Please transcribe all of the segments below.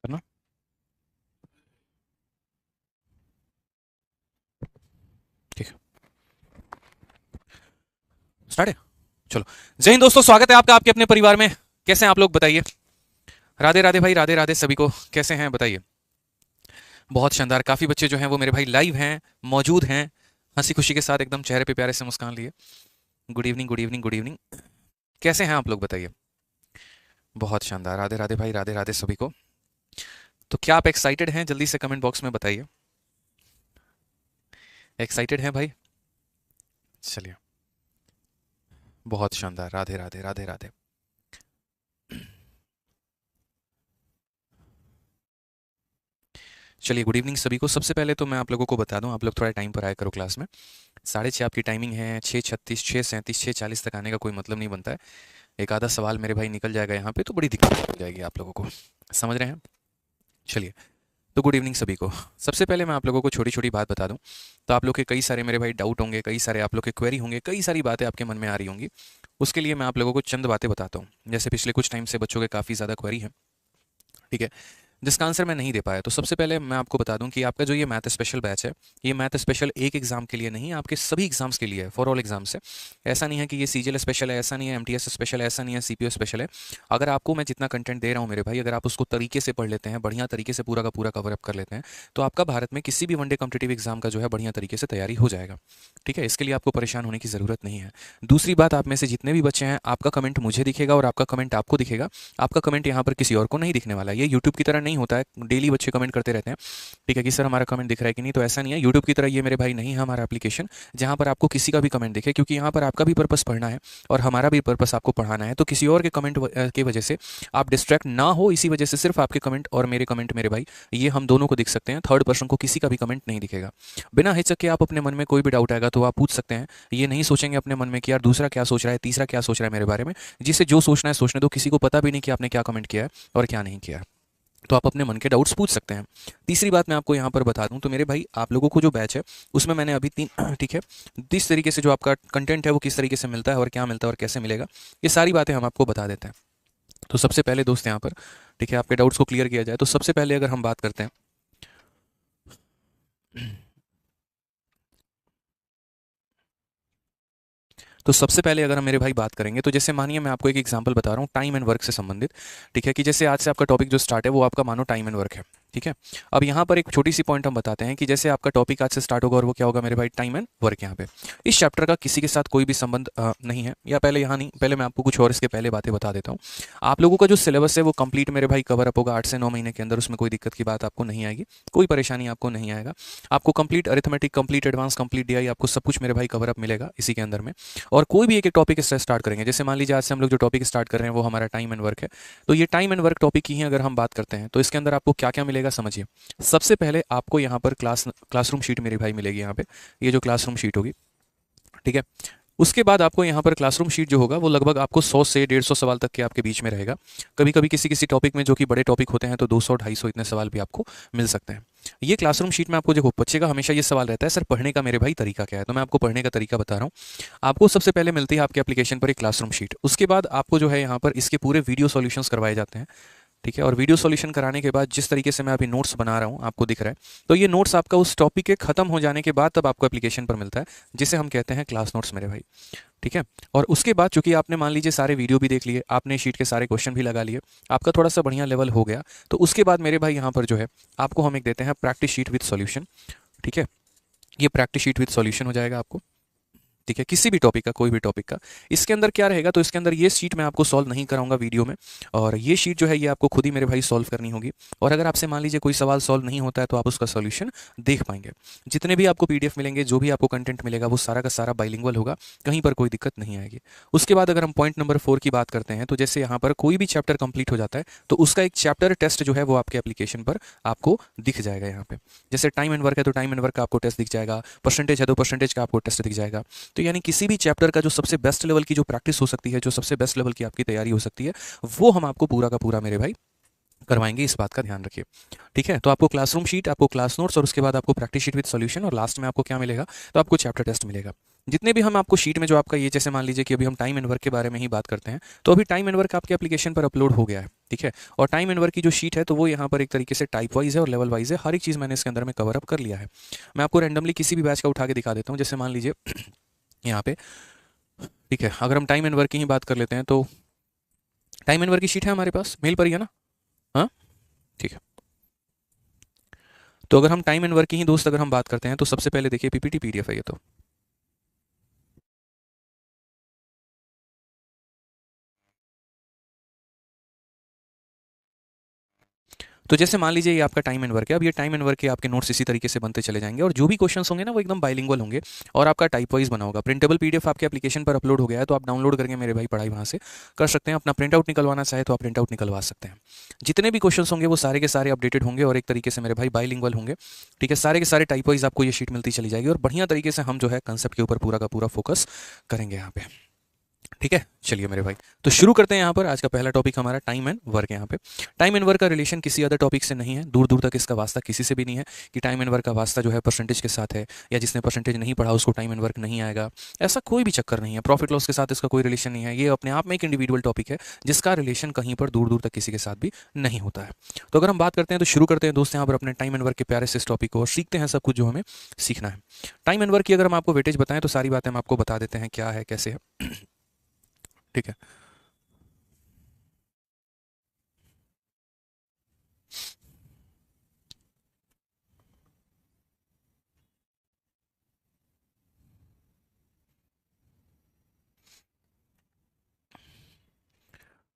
है ना। ठीक है, स्टार्ट है। चलो, जय हिंद दोस्तों, स्वागत है आपका आपके अपने परिवार में। कैसे हैं आप लोग, बताइए। राधे राधे भाई, राधे राधे सभी को। कैसे हैं बताइए। बहुत शानदार, काफी बच्चे जो हैं वो मेरे भाई लाइव हैं, मौजूद हैं, हंसी खुशी के साथ एकदम चेहरे पे प्यारे से मुस्कान लिए। Good evening, good evening, good evening. कैसे हैं आप लोग बताइए। बहुत शानदार, राधे राधे भाई, राधे राधे सभी को। तो क्या आप एक्साइटेड हैं, जल्दी से कमेंट बॉक्स में बताइए। एक्साइटेड हैं भाई। चलिए, बहुत शानदार, राधे राधे, राधे राधे। चलिए, गुड इवनिंग सभी को। सबसे पहले तो मैं आप लोगों को बता दूं, आप लोग थोड़ा टाइम पर आया करो क्लास में। 6:30 आपकी टाइमिंग है, 6:36, 6:37, 6:40 तक आने का कोई मतलब नहीं बनता है। एक आधा सवाल मेरे भाई निकल जाएगा यहाँ पे तो बड़ी दिक्कत हो जाएगी आप लोगों को। समझ रहे हैं। चलिए, तो गुड इवनिंग सभी को। सबसे पहले मैं आप लोगों को छोटी छोटी बात बता दूं। तो आप लोग के कई सारे मेरे भाई डाउट होंगे, कई सारे आप लोग के क्वेरी होंगे, कई सारी बातें आपके मन में आ रही होंगी। उसके लिए मैं आप लोगों को चंद बातें बताता हूँ। जैसे पिछले कुछ टाइम से बच्चों के काफ़ी ज़्यादा क्वेरी है, ठीक है, जिसका आंसर मैं नहीं दे पाया। तो सबसे पहले मैं आपको बता दूं कि आपका जो ये मैथ स्पेशल बैच है, ये मैथ स्पेशल एक एग्जाम के लिए नहीं, आपके सभी एग्जाम्स के लिए है, फॉर ऑल एग्जाम्स है। ऐसा नहीं है कि ये सीजीएल स्पेशल है, ऐसा नहीं है एमटीएस स्पेशल है, ऐसा नहीं है सीपीओ स्पेशल है। अगर आपको मैं जितना कंटेंट दे रहा हूँ मेरे भाई, अगर आप उसको तरीके से पढ़ लेते हैं, बढ़िया तरीके से पूरा का पूरा कवर अप कर लेते हैं, तो आपका भारत में किसी भी वनडे कॉम्पिटेटिव एग्जाम का जो है बढ़िया तरीके से तैयारी हो जाएगा। ठीक है, इसके लिए आपको परेशान होने की ज़रूरत नहीं है। दूसरी बात, आप में से जितने भी बच्चे हैं, आपका कमेंट मुझे दिखेगा और आपका कमेंट आपको दिखेगा। आपका कमेंट यहाँ पर किसी और को नहीं दिखने वाला है। ये यूट्यूब की तरह नहीं होता है, डेली बच्चे कमेंट करते रहते हैं, ठीक है, कि सर हमारा कमेंट दिख रहा है कि नहीं। तो ऐसा नहीं है, यूट्यूब की तरह ये मेरे भाई नहीं है हमारा एप्लीकेशन, जहाँ पर आपको किसी का भी कमेंट दिखे, क्योंकि यहाँ पर आपका भी पर्पस पढ़ना है और हमारा भी पर्पस आपको पढ़ाना है। तो किसी और के कमेंट की वजह से आप डिस्ट्रैक्ट ना हो, इसी वजह से सिर्फ आपके कमेंट और मेरे कमेंट मेरे भाई, ये हम दोनों को दिख सकते हैं। थर्ड पर्सन को किसी का भी कमेंट नहीं दिखेगा। बिना हिचक के आप अपने मन में कोई भी डाउट आएगा तो आप पूछ सकते हैं। ये नहीं सोचेंगे अपने मन में कि यार दूसरा क्या सोच रहा है, तीसरा क्या सोच रहा है मेरे बारे में। जिसे जो सोचना है सोचने दो, किसी को पता भी नहीं कि आपने क्या कमेंट किया है और क्या नहीं किया है। तो आप अपने मन के डाउट्स पूछ सकते हैं। तीसरी बात मैं आपको यहाँ पर बता दूं, तो मेरे भाई आप लोगों को जो बैच है उसमें मैंने अभी 3 ठीक है, जिस तरीके से जो आपका कंटेंट है वो किस तरीके से मिलता है और क्या मिलता है और कैसे मिलेगा, ये सारी बातें हम आपको बता देते हैं। तो सबसे पहले दोस्त यहाँ पर, ठीक है, आपके डाउट्स को क्लियर किया जाए तो सबसे पहले अगर हम बात करते हैं, तो सबसे पहले अगर हम मेरे भाई बात करेंगे, तो जैसे मानिए मैं आपको एक एग्जांपल बता रहा हूँ टाइम एंड वर्क से संबंधित। ठीक है, कि जैसे आज से आपका टॉपिक जो स्टार्ट है वो आपका मानो टाइम एंड वर्क है। ठीक है, अब यहाँ पर एक छोटी सी पॉइंट हम बताते हैं कि जैसे आपका टॉपिक आज से स्टार्ट होगा और वो क्या होगा मेरे भाई, टाइम एंड वर्क। यहाँ पे इस चैप्टर का किसी के साथ कोई भी संबंध नहीं है, या पहले यहाँ नहीं, पहले मैं आपको कुछ और इसके पहले बातें बता देता हूँ। आप लोगों का जो सिलेबस है वो कंप्लीट मेरे भाई कवर अप होगा 8 से 9 महीने के अंदर, उसमें कोई दिक्कत की बात आपको नहीं आएगी, कोई परेशानी आपको नहीं आएगा। आपको complete arithmetic, complete advance, complete DI, आपको सब कुछ मेरे भाई कवर अप मिलेगा इसी के अंदर में। और कोई भी एक एक टॉपिक इससे स्टार्ट करेंगे, जैसे मान लीजिए आज से हम लोग जो टॉपिक स्टार्ट कर रहे हैं वो हमारा टाइम एंड वर्क है। तो ये टाइम एंड वर्क टॉपिक की ही अगर हम बात करते हैं तो इसके अंदर आपको क्या क्या मिलेगा समझिए। सबसे पहले आपको यहाँ पर क्लासरूम शीट मेरे भाई मिलेगी यहाँ पे, ये जो क्लासरूम शीट होगी, ठीक है। उसके बाद आपको यहाँ पर क्लासरूम शीट जो होगा वो लगभग आपको 100 से 150 सवाल तक के आपके बीच में रहेगा। कभी कभी किसी किसी टॉपिक में जो कि बड़े टॉपिक होते हैं तो 200 250 इतने सवाल भी आपको मिल सकते हैं। ये क्लासरूम शीट में आपको देखो, बच्चे का हमेशा ये सवाल रहता है सर पढ़ने का मेरे भाई तरीका क्या है, तो मैं आपको पढ़ने का तरीका बता रहा हूँ। आपको सबसे पहले मिलती है आपके एप्लीकेशन पर एक क्लासरूम शीट, उसके बाद आपको जो है यहाँ पर इसके पूरे वीडियो सॉल्यूशंस करवाए जाते हैं। ठीक है, और वीडियो सॉल्यूशन कराने के बाद जिस तरीके से मैं अभी नोट्स बना रहा हूँ आपको दिख रहा है, तो ये नोट्स आपका उस टॉपिक के खत्म हो जाने के बाद तब आपको एप्लीकेशन पर मिलता है, जिसे हम कहते हैं क्लास नोट्स मेरे भाई। ठीक है, और उसके बाद चूंकि आपने मान लीजिए सारे वीडियो भी देख लिए, आपने शीट के सारे क्वेश्चन भी लगा लिए, आपका थोड़ा सा बढ़िया लेवल हो गया, तो उसके बाद मेरे भाई यहाँ पर जो है आपको हम एक देते हैं प्रैक्टिस शीट विद सॉल्यूशन। ठीक है, ये प्रैक्टिस शीट विद सॉल्यूशन हो जाएगा आपको। ठीक है, किसी भी टॉपिक का, कोई भी टॉपिक का। इसके अंदर क्या रहेगा, तो इसके अंदर ये शीट मैं आपको सॉल्व नहीं कराऊंगा वीडियो में, और ये शीट जो है ये आपको खुद ही मेरे भाई सॉल्व करनी होगी। और अगर आपसे मान लीजिए कोई सवाल सॉल्व नहीं होता है तो आप उसका सॉल्यूशन देख पाएंगे। जितने भी आपको पीडीएफ मिलेंगे, जो भी आपको कंटेंट मिलेगा, वो सारा का सारा बाइलिंगुअल होगा, कहीं पर कोई दिक्कत नहीं आएगी। उसके बाद अगर हम पॉइंट नंबर 4 की बात करते हैं, तो जैसे यहाँ पर कोई भी चैप्टर कंप्लीट हो जाता है तो उसका एक चैप्टर टेस्ट जो है वो आपके एप्लीकेशन पर आपको दिख जाएगा। यहाँ पे जैसे टाइम एंड वर्क है तो टाइम एंड वर्क का आपको टेस्ट दिख जाएगा, परसेंटेज है तो परसेंटेज का आपको टेस्ट दिख जाएगा। तो यानी किसी भी चैप्टर का जो सबसे बेस्ट लेवल की जो प्रैक्टिस हो सकती है, जो सबसे बेस्ट लेवल की आपकी तैयारी हो सकती है, वो हम आपको पूरा का पूरा मेरे भाई करवाएंगे, इस बात का ध्यान रखिए। ठीक है, तो आपको क्लासरूम शीट, आपको क्लास नोट्स, और उसके बाद आपको प्रैक्टिस शीट विद सॉल्यूशन, और लास्ट में आपको क्या मिलेगा, तो आपको चैप्टर टेस्ट मिलेगा। जितने भी हम आपको शीट में जो आपका ये, जैसे मान लीजिए कि अभी हम टाइम एंड वर्क के बारे में ही बात करते हैं, तो अभी टाइम एंड वर्क आपके एप्लीकेशन पर अपलोड हो गया है। ठीक है। और टाइम एंड वर्क की जो शीट है तो वो यहाँ पर एक तरीके से टाइप वाइज है और लेवल वाइज है, हर एक चीज़ मैंने इसके अंदर में कवर अप कर लिया है। मैं आपको रैंडमली किसी भी बैच का उठा के दिखा देता हूँ, जैसे मान लीजिए यहाँ पे, ठीक है, अगर हम टाइम एंड वर्क की ही बात कर लेते हैं तो टाइम एंड वर्क की शीट है हमारे पास, मेल पर ही है ना। हाँ, ठीक है। तो अगर हम टाइम एंड वर्क की ही दोस्त अगर हम बात करते हैं तो सबसे पहले देखिए पीपीटी पीडीएफ है ये तो जैसे मान लीजिए ये आपका टाइम एंड वर्क है, अब ये टाइम एंड वर्क के आपके नोट्स इसी तरीके से बनते चले जाएंगे और जो भी क्वेश्चंस होंगे ना वो एकदम बाइलिंगुअल होंगे और आपका टाइप वाइज बना होगा। प्रिंटेबल पीडीएफ आपके एप्लीकेशन पर अपलोड हो गया है तो आप डाउनलोड करके मेरे भाई पढ़ाई वहाँ से कर सकते हैं। अपना प्रिंट आउट निकलवाना चाहे तो आप प्रिंट आउट निकलवा सकते हैं। जितने भी क्वेश्चन होंगे वो सारे के सारे अपडेटेड होंगे और एक तरीके से मेरे भाई बाइलिंगुअल होंगे। ठीक है, सारे के सारे टाइप वाइज आपको ये शीट मिलती चली जाएगी और बढ़िया तरीके से हम जो है कंसेप्ट के ऊपर पूरा का पूरा फोकस करेंगे यहाँ पे। ठीक है, चलिए मेरे भाई, तो शुरू करते हैं। यहाँ पर आज का पहला टॉपिक हमारा टाइम एंड वर्क। यहाँ पे टाइम एंड वर्क का रिलेशन किसी अदर टॉपिक से नहीं है, दूर दूर तक इसका वास्ता किसी से भी नहीं है कि टाइम एंड वर्क का वास्ता जो है परसेंटेज के साथ है या जिसने परसेंटेज नहीं पढ़ा उसको टाइम एंड वर्क नहीं आएगा, ऐसा कोई भी चक्कर नहीं है। प्रॉफिट लॉस के साथ इसका कोई रिलेशन नहीं है, ये अपने आप में एक इंडिविजुअल टॉपिक है जिसका रिलेशन कहीं पर दूर दूर तक किसी के साथ भी नहीं होता है। तो अगर हम बात करते हैं तो शुरू करते हैं दोस्त यहाँ पर अपने टाइम एंड वर्क के प्यारे से इस टॉपिक को और सीखते हैं सब कुछ जो हमें सीखना है। टाइम एंड वर्क की अगर हम आपको वेटेज बताएं तो सारी बातें हम आपको बता देते हैं क्या है कैसे है। ठीक है,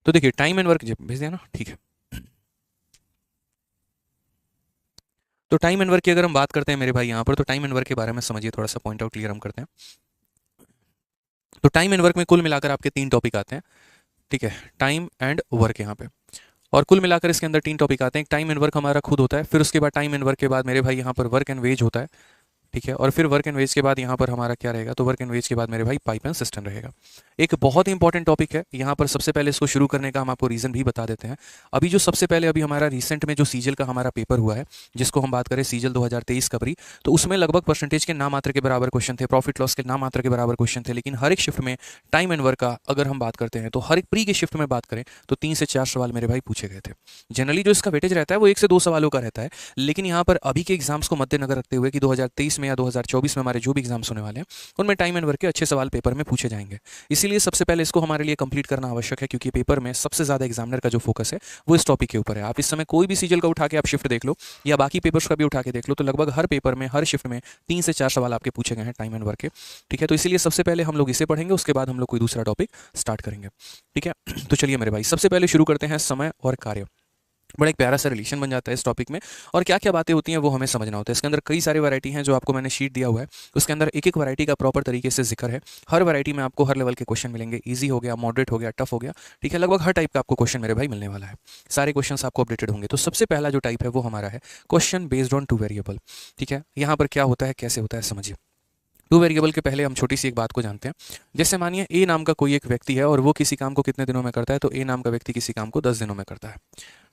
तो देखिए टाइम एंड वर्क भेज दिया ना, ठीक है। तो टाइम एंड वर्क की अगर हम बात करते हैं मेरे भाई यहाँ पर, तो टाइम एंड वर्क के बारे में समझिए, थोड़ा सा पॉइंट आउट क्लियर हम करते हैं। तो टाइम एंड वर्क में कुल मिलाकर आपके 3 टॉपिक आते हैं। ठीक है, टाइम एंड वर्क यहाँ पे, और कुल मिलाकर इसके अंदर 3 टॉपिक आते हैं। एक टाइम एंड वर्क हमारा खुद होता है, फिर उसके बाद टाइम एंड वर्क के बाद मेरे भाई यहाँ पर वर्क एंड वेज होता है। ठीक है, और फिर वर्क एंड वेज के बाद यहाँ पर हमारा क्या रहेगा, तो वर्क एंड वेज के बाद मेरे भाई पाइप एंड सिस्टम रहेगा। एक बहुत ही इंपॉर्टेंट टॉपिक है यहाँ पर। सबसे पहले इसको शुरू करने का हम आपको रीजन भी बता देते हैं। अभी जो सबसे पहले अभी हमारा रिसेंट में जो सीजल का हमारा पेपर हुआ है, जिसको हम बात करें सीजल 2023 का प्री, तो उसमें लगभग परसेंटेज के नाम मात्र के बराबर क्वेश्चन थे, प्रॉफिट लॉस के नाम मात्र के बराबर क्वेश्चन थे, लेकिन हर एक शिफ्ट में टाइम एंड वर्क का अगर हम बात करते हैं तो हर एक प्री के शिफ्ट में बात करें तो 3 से 4 सवाल मेरे भाई पूछे गए थे। जनरली जो इसका वेटेज रहता है वो 1 से 2 सवालों का रहता है, लेकिन यहाँ पर अभी के एग्जाम्स को मद्देनजर रखते हुए कि 2023 में या 2024 में हमारे जो भी एग्जाम्स होने वाले हैं उनमें टाइम एंड वर्क के अच्छे सवाल पेपर में पूछे जाएंगे। इसीलिए सबसे पहले इसको हमारे लिए कंप्लीट करना आवश्यक है, क्योंकि पेपर में सबसे ज्यादा एग्जामिनर का जो फोकस है वो इस टॉपिक के ऊपर है। आप इस समय कोई भी सीजल का उठा के आप शिफ्ट देख लो या बाकी पेपर्स का भी उठा के देख लो, तो लगभग हर पेपर में हर शिफ्ट में 3 से 4 सवाल आपके पूछे गए हैं टाइम एंड वर्क के। ठीक है, तो इसीलिए सबसे पहले हम लोग इसे पढ़ेंगे, उसके बाद हम लोग कोई दूसरा टॉपिक स्टार्ट करेंगे। ठीक है, तो चलिए मेरे भाई, सबसे पहले शुरू करते हैं समय और कार्य। बड़ा एक प्यारा सा रिलेशन बन जाता है इस टॉपिक में, और क्या क्या बातें होती हैं वो हमें समझना होता है। इसके अंदर कई सारी वैरायटी हैं जो आपको मैंने शीट दिया हुआ है, उसके अंदर एक एक वैरायटी का प्रॉपर तरीके से जिक्र है। हर वैरायटी में आपको हर लेवल के क्वेश्चन मिलेंगे, ईजी हो गया, मॉडरेट हो गया, टफ हो गया। ठीक है, लगभग हर टाइप का आपको क्वेश्चन मेरे भाई मिलने वाला है। सारे क्वेश्चन आपको अपडेटेड होंगे। तो सबसे पहला जो टाइप है वो हमारा है क्वेश्चन बेस्ड ऑन 2 वेरिएबल। ठीक है, यहाँ पर क्या होता है कैसे होता है समझिए। 2 वेरिएबल के पहले हम छोटी सी एक बात को जानते हैं। जैसे मानिए ए नाम का कोई एक व्यक्ति है और वो किसी काम को कितने दिनों में करता है, तो ए नाम का व्यक्ति किसी काम को 10 दिनों में करता है।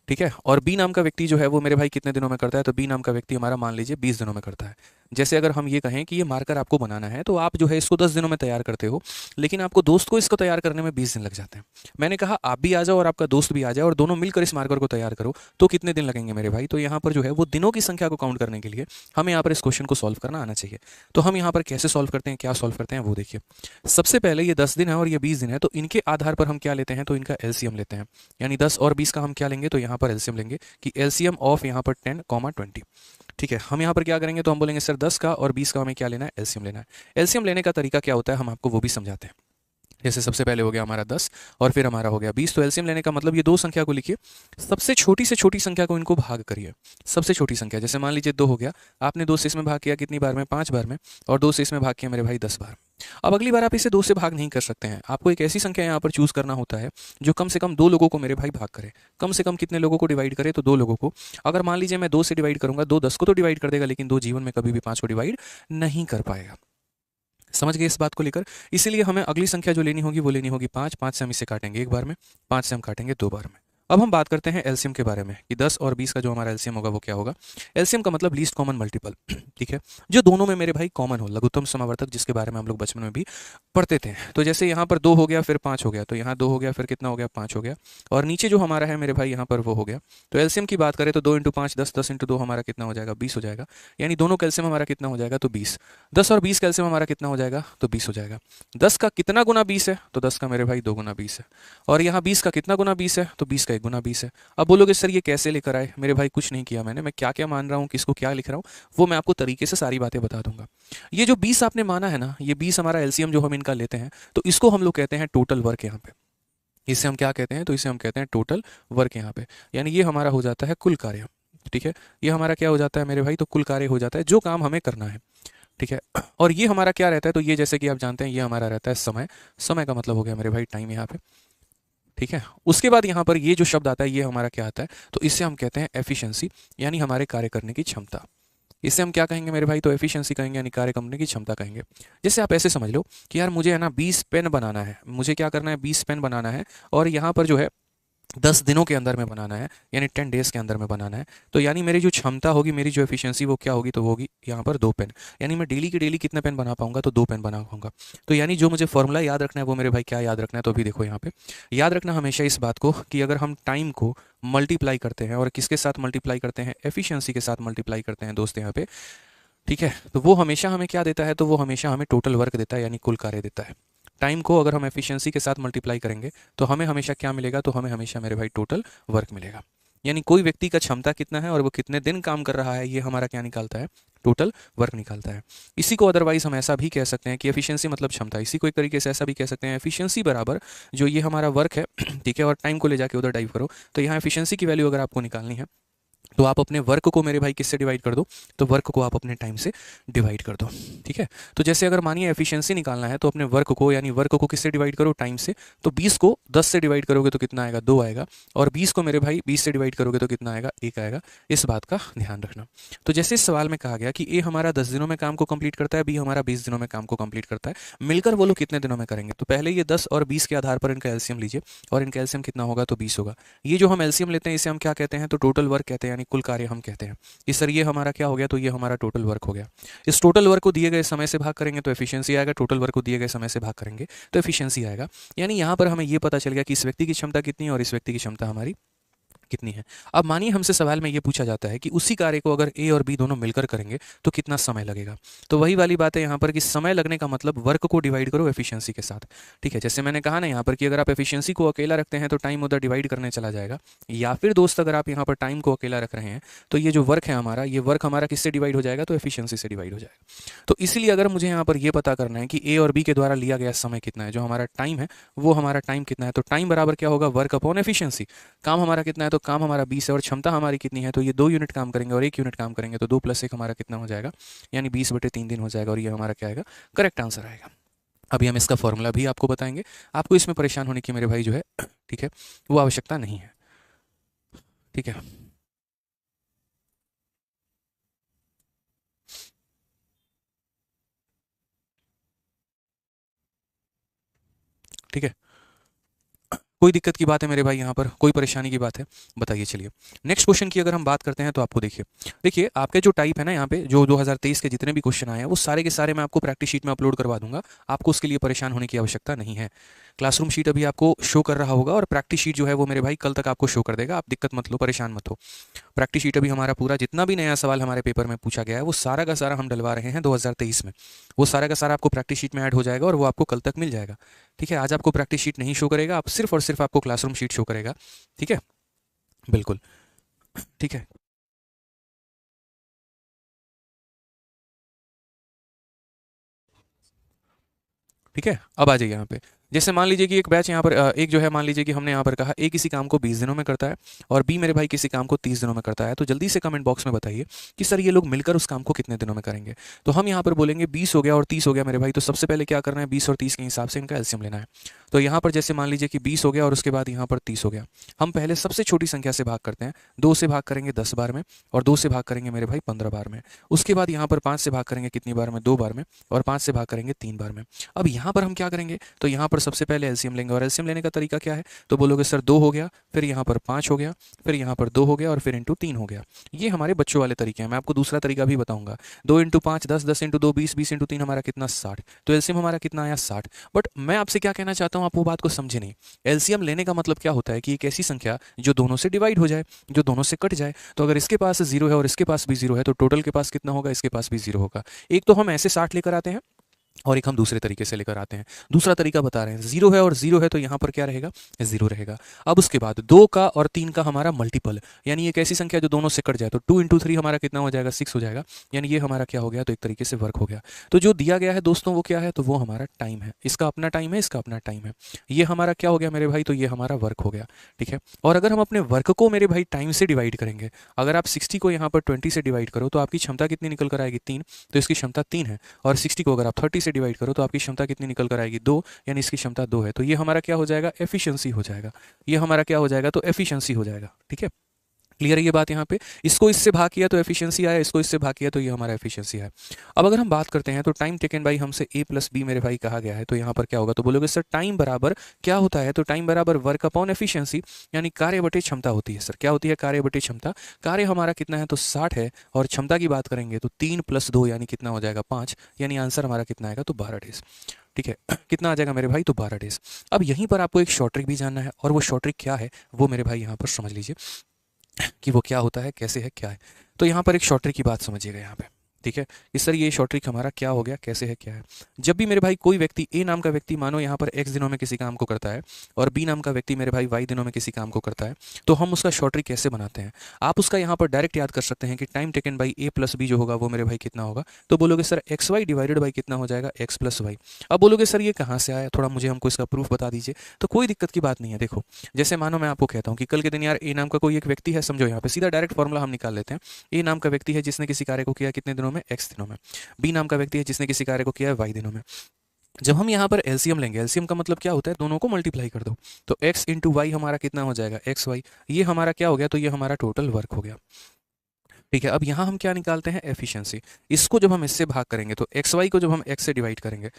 ठीक है, और बी नाम का व्यक्ति जो है वो मेरे भाई कितने दिनों में करता है, तो बी नाम का व्यक्ति हमारा मान लीजिए 20 दिनों में करता है। जैसे अगर हम ये कहें कि ये मार्कर आपको बनाना है तो आप जो है इसको 10 दिनों में तैयार करते हो, लेकिन आपको दोस्त को इसको तैयार करने में 20 दिन लग जाते हैं। मैंने कहा आप भी आ जाओ और आपका दोस्त भी आ जाए और दोनों मिलकर इस मार्कर को तैयार करो, तो कितने दिन लगेंगे मेरे भाई। तो यहाँ पर जो है वो दिनों की संख्या को काउंट करने के लिए हमें यहाँ पर इस क्वेश्चन को सॉल्व करना आना चाहिए। तो हम यहाँ पर कैसे सॉल्व करते हैं, क्या सॉल्व करते हैं वो देखिए। सबसे पहले ये 10 दिन है और ये 20 दिन है, तो इनके आधार पर हम क्या लेते हैं, तो इनका एलसीएम लेते हैं। यानी 10 और 20 का हम क्या लेंगे, तो यहाँ पर एलसीएम लेंगे कि एलसीएम ऑफ यहाँ पर 10, 20। ठीक है, हम यहाँ पर क्या करेंगे, तो हम बोलेंगे सर 10 का और 20 का हमें क्या लेना है, एलसीएम लेना है। एलसीएम लेने का तरीका क्या होता है हम आपको वो भी समझाते हैं। जैसे सबसे पहले हो गया हमारा 10 और फिर हमारा हो गया 20, तो एलसीएम लेने का मतलब ये दो संख्या को लिखिए, सबसे छोटी से छोटी संख्या को इनको भाग करिए। सबसे छोटी संख्या जैसे मान लीजिए 2 हो गया, आपने 2 से इसमें भाग किया कितनी बार में, 5 बार में, और 2 से इसमें भाग किया मेरे भाई 10 बार। अब अगली बार आप इसे 2 से भाग नहीं कर सकते हैं, आपको एक ऐसी संख्या यहाँ पर चूज करना होता है जो कम से कम 2 लोगों को मेरे भाई भाग करे। कम से कम कितने लोगों को डिवाइड करे, तो 2 लोगों को। अगर मान लीजिए मैं 2 से डिवाइड करूंगा, 2 10 को तो डिवाइड कर देगा, लेकिन 2 जीवन में कभी भी 5 को डिवाइड नहीं कर पाएगा। समझ गए इस बात को लेकर। इसीलिए हमें अगली संख्या जो लेनी होगी वो लेनी होगी 5। 5 से हम इसे काटेंगे एक बार में, 5 से हम काटेंगे 2 बार में। अब हम बात करते हैं एलसीएम के बारे में कि 10 और 20 का जो हमारा एलसीएम होगा वो क्या होगा। एलसीएम का मतलब लीस्ट कॉमन मल्टीपल, ठीक है, जो दोनों में मेरे भाई कॉमन हो, लघुत्तम समावर्तक, जिसके बारे में हम लोग बचपन में भी पढ़ते थे। तो जैसे यहाँ पर 2 हो गया फिर 5 हो गया, तो यहाँ 2 हो गया फिर कितना हो गया 5 हो गया, और नीचे जो हमारा है मेरे भाई यहाँ पर वो हो गया। तो एलसीएम की बात करें तो 2 × 5 10, 10 × 2 हमारा कितना हो जाएगा 20 हो जाएगा, यानी दोनों कैल्शियम हमारा कितना हो जाएगा तो 20। 10 और 20 कैल्शियम हमारा कितना हो जाएगा तो 20 हो जाएगा। 10 का कितना गुना 20 है तो 10 का मेरे भाई 2 गुना 20 है, और यहाँ 20 का कितना गुना 20 है तो 20 का 1 गुना 20 है। अब बोलोगे सर ये कैसे लेकर आए, मेरे भाई कुछ नहीं किया मैंने, मैं क्या क्या मान रहा हूँ, किसको क्या लिख रहा हूँ, वो मैं आपको तरीके से सारी बातें बता दूंगा। ये जो 20 आपने माना है ना, ये 20 हमारा एलसीएम जो हम इनका लेते हैं, तो इसको हम लोग कहते हैं टोटल वर्क यहाँ पे। इसे हम क्या कहते हैं तो इसे हम कहते हैं टोटल वर्क यहाँ पे, यानी ये हमारा हो जाता है कुल कार्य, ठीक है। ये हमारा क्या हो जाता है मेरे भाई तो कुल कार्य हो जाता है जो काम हमें करना है, ठीक है। और ये हमारा क्या रहता है तो ये जैसे कि आप जानते हैं ये हमारा रहता है समय, समय का मतलब हो गया मेरे भाई टाइम यहाँ पे, ठीक है। उसके बाद यहाँ पर ये जो शब्द आता है ये हमारा क्या आता है तो इससे हम कहते हैं एफिशिएंसी, यानी हमारे कार्य करने की क्षमता। इससे हम क्या कहेंगे मेरे भाई तो एफिशिएंसी कहेंगे, यानी कार्य करने की क्षमता कहेंगे। जैसे आप ऐसे समझ लो कि यार मुझे है ना 20 पेन बनाना है, मुझे क्या करना है 20 पेन बनाना है, और यहाँ पर जो है 10 दिनों के अंदर में बनाना है, यानी 10 डेज़ के अंदर में बनाना है। तो यानी मेरी जो क्षमता होगी, मेरी जो एफिशिएंसी वो क्या होगी तो वो होगी यहाँ पर 2 पेन, यानी मैं डेली के डेली कितने पेन बना पाऊंगा तो 2 पेन बना पाऊंगा। तो यानी जो मुझे फॉर्मूला याद रखना है वो मेरे भाई क्या याद रखना है तो अभी देखो यहाँ पे याद रखना हमेशा इस बात को कि अगर हम टाइम को मल्टीप्लाई करते हैं, और किसके साथ मल्टीप्लाई करते हैं एफिशिएंसी के साथ मल्टीप्लाई करते हैं दोस्त यहाँ पे, ठीक है, तो वो हमेशा हमें क्या देता है तो वो हमेशा हमें टोटल वर्क देता है, यानी कुल कार्य देता है। टाइम को अगर हम एफिशिएंसी के साथ मल्टीप्लाई करेंगे तो हमें हमेशा क्या मिलेगा तो हमें हमेशा मेरे भाई टोटल वर्क मिलेगा, यानी कोई व्यक्ति का क्षमता कितना है और वो कितने दिन काम कर रहा है ये हमारा क्या निकालता है टोटल वर्क निकालता है। इसी को अदरवाइज हम ऐसा भी कह सकते हैं कि एफिशिएंसी मतलब क्षमता, इसी को एक तरीके से ऐसा भी कह सकते हैं एफिशिएंसी बराबर जो ये हमारा वर्क है, ठीक है, और टाइम को ले जाके उधर डाइव करो, तो यहाँ एफिशिएंसी की वैल्यू अगर आपको निकालनी है तो आप अपने वर्क को मेरे भाई किससे डिवाइड कर दो तो वर्क को आप अपने टाइम से डिवाइड कर दो, ठीक है। तो जैसे अगर मानिए एफिशिएंसी निकालना है तो अपने वर्क को यानी वर्क को किससे डिवाइड करो टाइम से, तो 20 को 10 से डिवाइड करोगे तो कितना आएगा 2 आएगा, और 20 को मेरे भाई 20 से डिवाइड करोगे तो कितना आएगा 1 आएगा। इस बात का ध्यान रखना। तो जैसे इस सवाल में कहा गया कि ए हमारा 10 दिनों में काम को कंप्लीट करता है, बी हमारा 20 दिनों में काम को कंप्लीट करता है, मिलकर वो लोग कितने दिनों में करेंगे, तो पहले ये 10 और 20 के आधार पर इनका एलसीएम लीजिए, और इनका एलसीएम कितना होगा तो 20 होगा। ये जो हम एलसीएम लेते हैं इसे हम क्या कहते हैं तो टोटल वर्क कहते हैं, यानी कुल कार्य हम कहते हैं। इस सर ये हमारा क्या हो गया तो ये हमारा टोटल वर्क हो गया। इस टोटल वर्क को दिए गए समय से भाग करेंगे तो एफिशिएंसी आएगा, टोटल वर्क को दिए गए समय से भाग करेंगे तो एफिशिएंसी आएगा। यानी यहाँ पर हमें ये पता चल गया कि इस व्यक्ति की क्षमता कितनी है और इस व्यक्ति की क्षमता हमारी कितनी है। अब मानिए हमसे सवाल में ये पूछा जाता है कि उसी कार्य को अगर ए और बी दोनों मिलकर करेंगे तो कितना समय लगेगा, तो वही वाली बात है यहाँ पर कि समय लगने का मतलब वर्क को डिवाइड करो एफिशिएंसी के साथ, ठीक है। जैसे मैंने कहा ना यहाँ पर कि अगर आप एफिशिएंसी को अकेला रखते हैं तो टाइम उधर डिवाइड करने चला जाएगा, या फिर दोस्त अगर आप यहाँ पर टाइम को अकेला रख रहे हैं तो ये जो वर्क है हमारा, ये वर्क हमारा किससे डिवाइड हो जाएगा तो एफिशिएंसी से डिवाइड हो जाएगा। तो इसलिए अगर मुझे यहाँ पर ये पता करना है कि ए और बी के द्वारा लिया गया समय कितना है, जो हमारा टाइम है वो हमारा टाइम कितना है, तो टाइम बराबर क्या होगा वर्क अपॉन एफिशिएंसी। काम हमारा कितना है तो काम हमारा 20 है, और क्षमता हमारी कितनी है तो ये 2 यूनिट काम करेंगे और 1 यूनिट काम करेंगे, तो 2 + 1 हमारा कितना हो जाएगा यानी 20/3 दिन हो जाएगा, और ये हमारा क्या आएगा करेक्ट आंसर आएगा। अभी हम इसका फॉर्मूला भी आपको बताएंगे, आपको इसमें परेशान होने की मेरे भाई जो है ठीक है वो आवश्यकता नहीं है, ठीक है। ठीक है, कोई दिक्कत की बात है मेरे भाई, यहाँ पर कोई परेशानी की बात है बताइए। चलिए नेक्स्ट क्वेश्चन की अगर हम बात करते हैं तो आपको देखिए आपके जो टाइप है ना यहाँ पे जो 2023 के जितने भी क्वेश्चन आए हैं वो सारे के सारे मैं आपको प्रैक्टिस शीट में अपलोड करवा दूंगा, आपको उसके लिए परेशान होने की आवश्यकता नहीं है। क्लासरूम शीट अभी आपको शो कर रहा होगा और प्रैक्टिस शीट जो है वो मेरे भाई कल तक आपको शो कर देगा, आप दिक्कत मत लो, परेशान मत हो। प्रैक्टिस शीट अभी हमारा पूरा जितना भी नया सवाल हमारे पेपर में पूछा गया है वो सारा का सारा हम डलवा रहे हैं 2023 में, वो सारा का सारा आपको प्रैक्टिस शीट में ऐड हो जाएगा और वो आपको कल तक मिल जाएगा, ठीक है। आज आपको प्रैक्टिस शीट नहीं शो करेगा, आप सिर्फ और सिर्फ आपको क्लासरूम शीट शो करेगा, ठीक है, बिल्कुल, ठीक है। ठीक है, अब आ जाइए यहाँ पे। जैसे मान लीजिए कि एक बैच यहाँ पर एक जो है मान लीजिए कि हमने यहाँ पर कहा ए किसी काम को 20 दिनों में करता है और बी मेरे भाई किसी काम को 30 दिनों में करता है, तो जल्दी से कमेंट बॉक्स में बताइए कि सर ये लोग मिलकर उस काम को कितने दिनों में करेंगे। तो हम यहाँ पर बोलेंगे 20 हो गया और 30 हो गया मेरे भाई, तो सबसे पहले क्या करना है 20 और 30 के हिसाब से इनका एलसीएम लेना है। तो यहाँ पर जैसे मान लीजिए कि 20 हो गया और उसके बाद यहाँ पर 30 हो गया। हम पहले सबसे छोटी संख्या से भाग करते हैं, 2 से भाग करेंगे 10 बार में, और 2 से भाग करेंगे मेरे भाई 15 बार में। उसके बाद यहाँ पर 5 से भाग करेंगे कितनी बार में, 2 बार में, और 5 से भाग करेंगे 3 बार में। अब यहाँ पर हम क्या करेंगे, तो यहाँ पर सबसे पहले एलसीएम लेंगे, और एलसीएम लेने का तरीका क्या है, तो बोलोगे सर 2 हो गया, फिर यहाँ पर 5 हो गया, फिर यहाँ पर 2 हो गया, और फिर इंटू 3 हो गया। ये हमारे बच्चों वाले तरीके हैं। मैं आपको दूसरा तरीका भी बताऊंगा। 2 इंटू 5 10, 10 इंटू 2 20, 20 इंटू 3 हमारा कितना 60। तो एलसीएम हमारा कितना आया 60। बट मैं आपसे क्या कहना चाहता हूँ, आप वो बात को समझे नहीं। एलसीएम लेने का मतलब क्या होता है कि एक ऐसी संख्या जो दोनों से डिवाइड हो जाए, जो दोनों से कट जाए। तो अगर इसके पास 0 है और इसके पास भी 0 है, तो टोटल के पास कितना होगा, इसके पास भी 0 होगा। एक तो हम ऐसे 60 लेकर आते हैं, और एक हम दूसरे तरीके से लेकर आते हैं। दूसरा तरीका बता रहे हैं, 0 है और 0 है, तो यहाँ पर क्या रहेगा, 0 रहेगा। अब उसके बाद 2 का और 3 का हमारा मल्टीपल, यानी एक ऐसी संख्या जो दोनों से कट जाए, तो 2 इंटू 3 हमारा कितना हो जाएगा, 6 हो जाएगा। यानी ये हमारा क्या हो गया, तो एक तरीके से वर्क हो गया। तो जो दिया गया है दोस्तों वो क्या है, तो वो हमारा टाइम है। इसका अपना टाइम है, इसका अपना टाइम है। ये हमारा क्या हो गया मेरे भाई, तो ये हमारा वर्क हो गया। ठीक है। और अगर हम अपने वर्क को मेरे भाई टाइम से डिवाइड करेंगे, अगर आप 60 को यहाँ पर 20 से डिवाइड करो तो आपकी क्षमता कितनी निकल कर आएगी, 3। तो इसकी क्षमता 3 है। और 60 को अगर आप 30 से डिवाइड करो तो आपकी क्षमता कितनी निकल कर आएगी, 2। यानी इसकी क्षमता 2 है। तो ये हमारा क्या हो जाएगा, एफिशिएंसी हो जाएगा। ये हमारा क्या हो जाएगा, तो एफिशिएंसी हो जाएगा। ठीक है। क्लियर है ये बात यहाँ पे। इसको इससे भाग किया तो एफिशिएंसी आया, इसको इससे भाग किया तो ये हमारा एफिशिएंसी है। अब अगर हम बात करते हैं तो टाइम टेकन बाई हमसे a प्लस बी मेरे भाई कहा गया है, तो यहाँ पर क्या होगा, तो बोलोगे सर टाइम बराबर क्या होता है, तो टाइम बराबर वर्क अपॉन एफिशिएंसी, यानी कार्य बटे क्षमता होती है। सर क्या होती है, कार्य बटे क्षमता। कार्य हमारा कितना है, तो 60 है, और क्षमता की बात करेंगे तो 3 + 2 यानी कितना हो जाएगा, 5। यानी आंसर हमारा कितना आएगा, तो 12 डेज। ठीक है। कितना आ जाएगा मेरे भाई, तो 12 डेज। अब यहीं पर आपको एक शॉर्ट ट्रिक भी जानना है, और वो शॉर्ट ट्रिक क्या है वो मेरे भाई यहाँ पर समझ लीजिए कि वो क्या होता है, कैसे है, क्या है। तो यहाँ पर एक शॉर्ट ट्रिक की बात समझिएगा यहाँ पे। ठीक है। इस सर ये शॉर्ट ट्रिक हमारा क्या हो गया, कैसे है, क्या है। जब भी मेरे भाई कोई व्यक्ति ए नाम का व्यक्ति मानो यहाँ पर x दिनों में किसी काम को करता है, और बी नाम का व्यक्ति मेरे भाई y दिनों में किसी काम को करता है, तो हम उसका शॉर्ट ट्रिक कैसे बनाते हैं। आप उसका यहाँ पर डायरेक्ट याद कर सकते हैं कि time taken by a plus B जो होगा वो मेरे भाई कितना होगा, तो बोलोगे sir X Y divided by कितना हो जाएगा, x प्लस वाई। अब बोलोगे सर ये कहाँ से आया, थोड़ा मुझे हमको इसका प्रूफ बता दीजिए। तो कोई दिक्कत की बात नहीं है। देखो जैसे मानो मैं आपको कहता हूँ कि कल के दिन यार ए नाम का कोई एक व्यक्ति है, समझो यहाँ पे सीधा डायरेक्ट फॉर्मूला हम निकाल लेते हैं। ए नाम का व्यक्ति है जिसने किसी कार्य को किया कितने दिनों में, x दिनों में। बी नाम का व्यक्ति है जिसने किसी कार्य को किया है y दिनों में। जब हम यहाँ पर एलसीएम लेंगे, एलसीएम का मतलब क्या होता है, दोनों को मल्टीप्लाई कर दो, तो x इंटू वाई हमारा कितना हो जाएगा, एक्स वाई। ये हमारा क्या हो गया, तो ये हमारा टोटल वर्क हो गया। ठीक है। अब यहाँ हम क्या निकालते हैं, एफिशिएंसी। इसको जब हम इससे भाग करेंगे तो एक्स वाई को जब हम x से डिवाइड करेंगे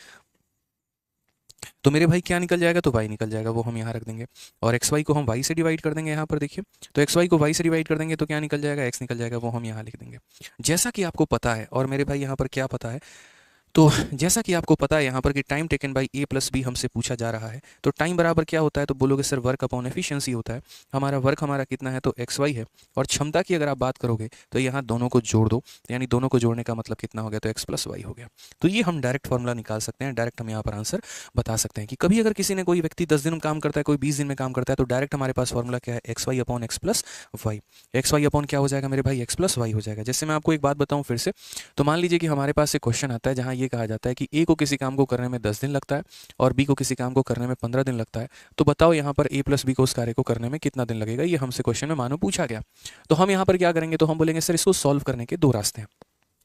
तो मेरे भाई क्या निकल जाएगा, तो y निकल जाएगा, वो हम यहाँ रख देंगे। और एक्स वाई को हम y से डिवाइड कर देंगे, यहाँ पर देखिए। तो एक्स वाई को y से डिवाइड कर देंगे तो क्या निकल जाएगा, x निकल जाएगा, वो हम यहाँ लिख देंगे। जैसा कि आपको पता है, और मेरे भाई यहाँ पर क्या पता है, तो जैसा कि आपको पता है यहाँ पर कि time taken by a plus B हमसे पूछा जा रहा है, तो टाइम बराबर क्या होता है, तो बोलोगे सर वर्क अपॉन एफिशिएंसी होता है। हमारा वर्क हमारा कितना है, तो एक्स वाई है। और क्षमता की अगर आप बात करोगे तो यहाँ दोनों को जोड़ दो, यानी दोनों को जोड़ने का मतलब कितना हो गया, तो एक्स प्लस वाई हो गया। तो ये हम डायरेक्ट फॉर्मूला निकाल सकते हैं, डायरेक्ट हम यहाँ पर आंसर बता सकते हैं कि कभी अगर किसी ने कोई व्यक्ति 10 दिन में काम करता है, कोई 20 दिन में काम करता है, तो डायरेक्ट हमारे पास फॉर्मूला क्या है, X Y upon X plus Y. X Y upon क्या हो जाएगा मेरे भाई, एक्स प्लस वाई हो जाएगा। जैसे मैं आपको एक बात बताऊँ फिर से, तो मान लीजिए कि हमारे पास एक क्वेश्चन आता है जहाँ ये कहा जाता है कि ए को किसी काम को करने में 10 दिन लगता है और बी को किसी काम को करने में 15 दिन लगता है, तो बताओ यहाँ पर ए प्लस बी को उस कार्य को करने में कितना दिन लगेगा। ये हमसे क्वेश्चन में मानो पूछा गया। तो हम यहाँ पर क्या करेंगे, तो हम बोलेंगे सर इसको सॉल्व करने के 2 रास्ते हैं।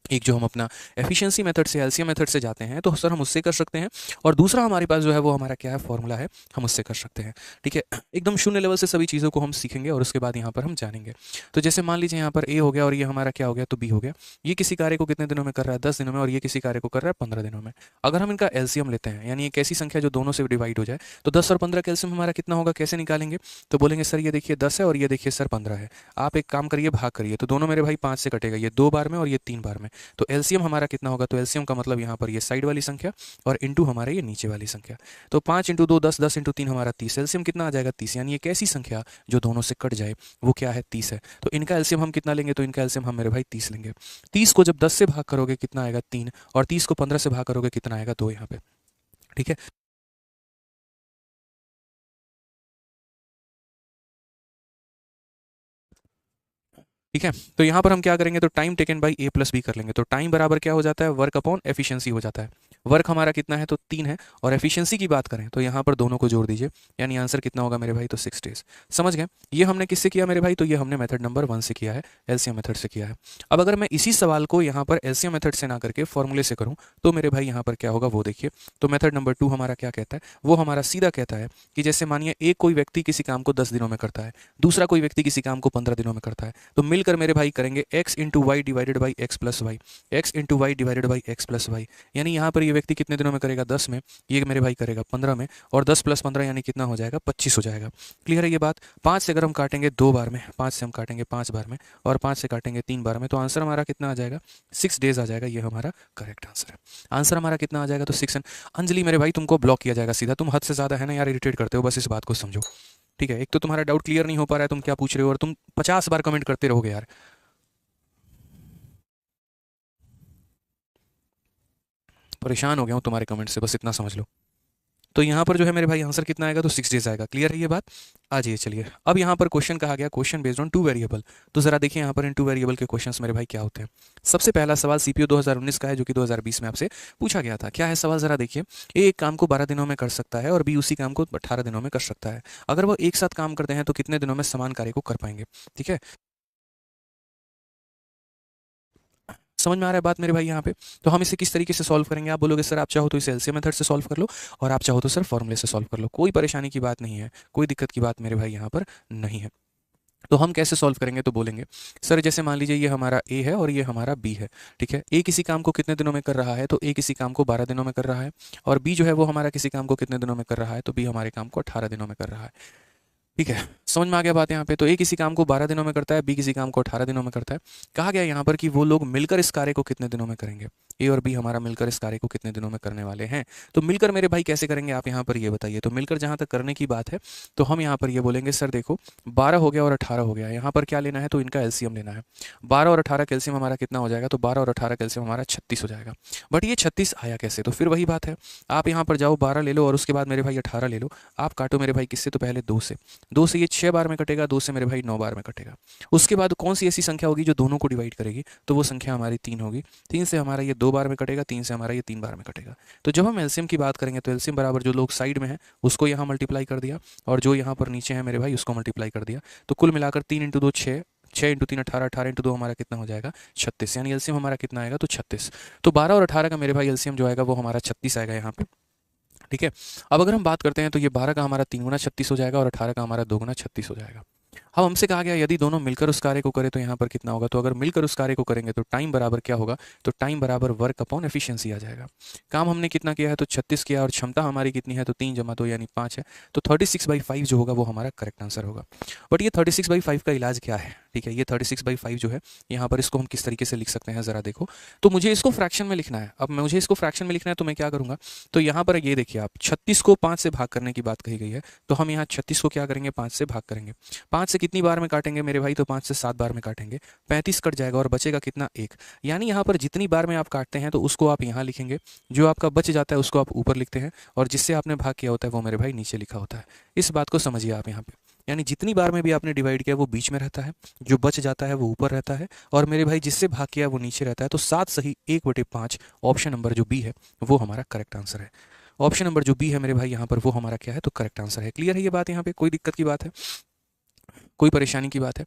एक जो हम अपना एफिशिएंसी मेथड से एलसीएम मेथड से जाते हैं, तो सर हम उससे कर सकते हैं, और दूसरा हमारे पास जो है वो हमारा क्या है, फॉर्मूला है, हम उससे कर सकते हैं। ठीक है। एकदम शून्य लेवल से सभी चीज़ों को हम सीखेंगे और उसके बाद यहाँ पर हम जानेंगे। तो जैसे मान लीजिए यहाँ पर ए हो गया और ये हमारा क्या हो गया, तो बी हो गया। ये किसी कार्य को कितने दिनों में कर रहा है, 10 दिनों में, और ये किसी कार्य को कर रहा है 15 दिनों में। अगर हम इनका एलसीएम लेते हैं, यानी एक ऐसी संख्या जो दोनों से डिवाइड हो जाए, तो 10 और 15 का एलसीएम हमारा कितना होगा, कैसे निकालेंगे, तो बोलेंगे सर ये देखिए 10 है और ये देखिए सर 15 है। आप एक काम करिए, भाग करिए, तो दोनों मेरे भाई 5 से कटेगा, ये 2 बार में और ये 3 बार में। तो एलसीएम हमारा कितना होगा, तो एलसीएम का मतलब यहाँ पर ये साइड वाली संख्या और इंटू हमारे ये नीचे वाली संख्या। तो 5 इंटू 2 10, 10 इंटू 3 हमारा 30। एलसीएम कितना आ जाएगा, 30। यानी एक ऐसी संख्या जो दोनों से कट जाए वो क्या है, 30 है। तो इनका एलसीएम हम कितना लेंगे, तो इनका एलसीएम हम मेरे भाई 30 लेंगे। 30 को जब 10 से भाग करोगे कितना आएगा, 3, और 30 को 15 से भाग करोगे कितना आएगा, 2 यहाँ पे। ठीक है। ठीक है। तो यहाँ पर हम क्या करेंगे, तो time taken by A plus B कर लेंगे। तो टाइम बराबर क्या हो जाता है, वर्क अपॉन एफिशिएंसी हो जाता है। वर्क हमारा कितना है तो 3 है, और एफिशिएंसी की बात करें तो यहाँ पर दोनों को जोड़ दीजिए, यानी आंसर कितना होगा मेरे भाई तो 6 डेज। समझ गए? ये हमने किससे किया मेरे भाई, तो ये हमने मेथड नंबर 1 से किया है, एलसीएम मेथड से किया है। अब अगर मैं इसी सवाल को यहाँ पर एलसीएम मेथड से ना करके फॉर्मूले से करूँ तो मेरे भाई यहाँ पर क्या होगा वो देखिए। तो मेथड नंबर 2 हमारा क्या कहता है, वो हमारा सीधा कहता है कि जैसे मानिए एक कोई व्यक्ति किसी काम को 10 दिनों में करता है, दूसरा कोई व्यक्ति किसी काम को 15 दिनों में करता है, तो मिलकर मेरे भाई करेंगे x into Y divided by X plus Y, X into Y divided by X plus Y. यानी यहाँ पर ये व्यक्ति कितने दिनों में करेगा 10 में, ये मेरे भाई करेगा 15 में, और 10 प्लस 15 यानी कितना हो जाएगा 25 हो जाएगा। क्लियर है ये बात? 5 से अगर हम काटेंगे 2 बार में, 5 से हम काटेंगे 5 बार में, और 5 से काटेंगे 3 बार में, तो आंसर हमारा कितना आ जाएगा 6 डेज आ जाएगा। ये हमारा करेक्ट आंसर है। आंसर हमारा कितना आ जाएगा तो 6। अंजलि मेरे भाई तुमको ब्लॉक किया जाएगा सीधा, तुम हद से ज़्यादा है ना यार इरिटेट करते हो, बस इस बात को समझो। ठीक है, एक तो तुम्हारा डाउट क्लियर नहीं हो पा रहा है, तुम क्या पूछ रहे हो, और तुम 50 बार कमेंट करते रहोगे यार। परेशान हो गया हूँ तुम्हारे कमेंट से, बस इतना समझ लो। तो यहाँ पर जो है मेरे भाई आंसर कितना आएगा तो 6 डेज आएगा। क्लियर है ये बात? आ जाइए चलिए। अब यहाँ पर क्वेश्चन कहा गया क्वेश्चन बेस्ड ऑन 2 वेरिएबल। तो जरा देखिए यहाँ पर इन 2 वेरिएबल के क्वेश्चंस मेरे भाई क्या होते हैं। सबसे पहला सवाल सीपीओ 2019 का है, जो कि 2020 में आपसे पूछा गया था। क्या है सवाल जरा देखिए। ए एक काम को 12 दिनों में कर सकता है और बी उसी काम को 18 दिनों में कर सकता है। अगर वो एक साथ काम करते हैं तो कितने दिनों में समान कार्य को कर पाएंगे? ठीक है, समझ में आ रहा है बात मेरे भाई यहाँ पे? तो हम इसे किस तरीके से सॉल्व करेंगे? आप बोलोगे सर आप चाहो तो इसे एलसीएम मेथड से सॉल्व कर लो, और आप चाहो तो सर फॉर्मूले से सॉल्व कर लो, कोई परेशानी की बात नहीं है, कोई दिक्कत की बात मेरे भाई यहाँ पर नहीं है। तो हम कैसे सॉल्व करेंगे तो बोलेंगे सर जैसे मान लीजिए ये हमारा ए है और ये हमारा बी है। ठीक है, ए किसी काम को कितने दिनों में कर रहा है तो ए किसी काम को 12 दिनों में कर रहा है, और बी जो है वो हमारा किसी काम को कितने दिनों में कर रहा है तो बी हमारे काम को 18 दिनों में कर रहा है। ठीक है, समझ में आ गया बात यहाँ पे? तो ए किसी काम को 12 दिनों में करता है, बी किसी काम को 18 दिनों में करता है। कहा गया यहाँ पर कि वो लोग मिलकर इस कार्य को कितने दिनों में करेंगे। ए और बी हमारा मिलकर इस कार्य को कितने दिनों में करने वाले हैं। तो मिलकर मेरे भाई कैसे करेंगे आप यहाँ पर ये बताइए। तो मिलकर जहाँ तक करने की बात है तो हम यहाँ पर ये बोलेंगे सर देखो 12 हो गया और 18 हो गया, यहाँ पर क्या लेना है तो इनका एलसीएम लेना है। 12 और 18 कैल्सियम हमारा कितना हो जाएगा तो 12 और 18 कैल्सियम हमारा 36 हो जाएगा। बट ये 36 आया कैसे? तो फिर वही बात है, आप यहाँ पर जाओ 12 ले लो और उसके बाद मेरे भाई 18 ले लो। आप काटो मेरे भाई किससे? तो पहले 2 से, 2 से ये 6 बार में कटेगा, 2 से मेरे भाई 9 बार में कटेगा। उसके बाद कौन सी ऐसी संख्या होगी जो दोनों को डिवाइड करेगी? तो वो संख्या हमारी 3 होगी। 3 से हमारा ये 2 बार में कटेगा, 3 से हमारा ये 3 बार में कटेगा। तो जब हम एलसीएम की बात करेंगे तो एलसीएम बराबर जो लोग साइड में है उसको यहाँ मल्टीप्लाई कर दिया, और जो यहाँ पर नीचे है मेरे भाई उसको मल्टीप्लाई कर दिया। तो कुल मिलाकर 3 इंटू 2 6, 6 इंटू 3 18, 18 इंटू 2 हमारा कितना हो जाएगा 36, यानी एलसीएम हमारा कितना आएगा तो 36। तो 12 और 18 का मेरे भाई एलसीएम जो आएगा वो हमारा 36 आएगा यहाँ पे। ठीक है, अब अगर हम बात करते हैं तो ये 12 का हमारा 3 गुना 36 हो जाएगा और 18 का हमारा 2 गुना 36 हो जाएगा। अब हमसे कहा गया यदि दोनों मिलकर उस कार्य को करें तो यहाँ पर कितना होगा। तो अगर मिलकर उस कार्य को करेंगे तो टाइम बराबर क्या होगा तो टाइम बराबर वर्क अपॉन एफिशिएंसी आ जाएगा। काम हमने कितना किया है तो 36 किया, और क्षमता हमारी कितनी है तो 3 जमा 2 यानी 5 है। तो 36/5 जो होगा वो हमारा करेक्ट आंसर होगा। बट ये 36/5 का इलाज क्या है? ठीक है, ये 36/5 जो है यहाँ पर इसको हम किस तरीके से लिख सकते हैं ज़रा देखो। तो मुझे इसको फ्रैक्शन में लिखना है। अब मुझे इसको फ्रैक्शन में लिखना है तो मैं क्या करूँगा, तो यहाँ पर ये देखिए आप 36 को 5 से भाग करने की बात कही गई है, तो हम यहाँ 36 को क्या करेंगे 5 से भाग करेंगे। 5 से कितनी बार में काटेंगे मेरे भाई तो 5 से 7 बार में काटेंगे। 35 कट जाएगा और बचेगा कितना 1, यानी यहाँ पर जितनी बार में आप काटते हैं तो उसको आप यहाँ लिखेंगे, जो आपका बच जाता है उसको आप ऊपर लिखते हैं, और जिससे आपने भाग किया होता है वो मेरे भाई नीचे लिखा होता है। इस बात को समझिए आप यहाँ पे, यानी जितनी बार में भी आपने डिवाइड किया वो बीच में रहता है, जो बच जाता है वो ऊपर रहता है, और मेरे भाई जिससे भाग किया वो नीचे रहता है। तो 7 सही 1/5 ऑप्शन नंबर जो बी है वो हमारा करेक्ट आंसर है। ऑप्शन नंबर जो बी है मेरे भाई यहाँ पर वो हमारा क्या है तो करेक्ट आंसर है। क्लियर है ये बात? यहाँ पे कोई दिक्कत की बात है, कोई परेशानी की बात है?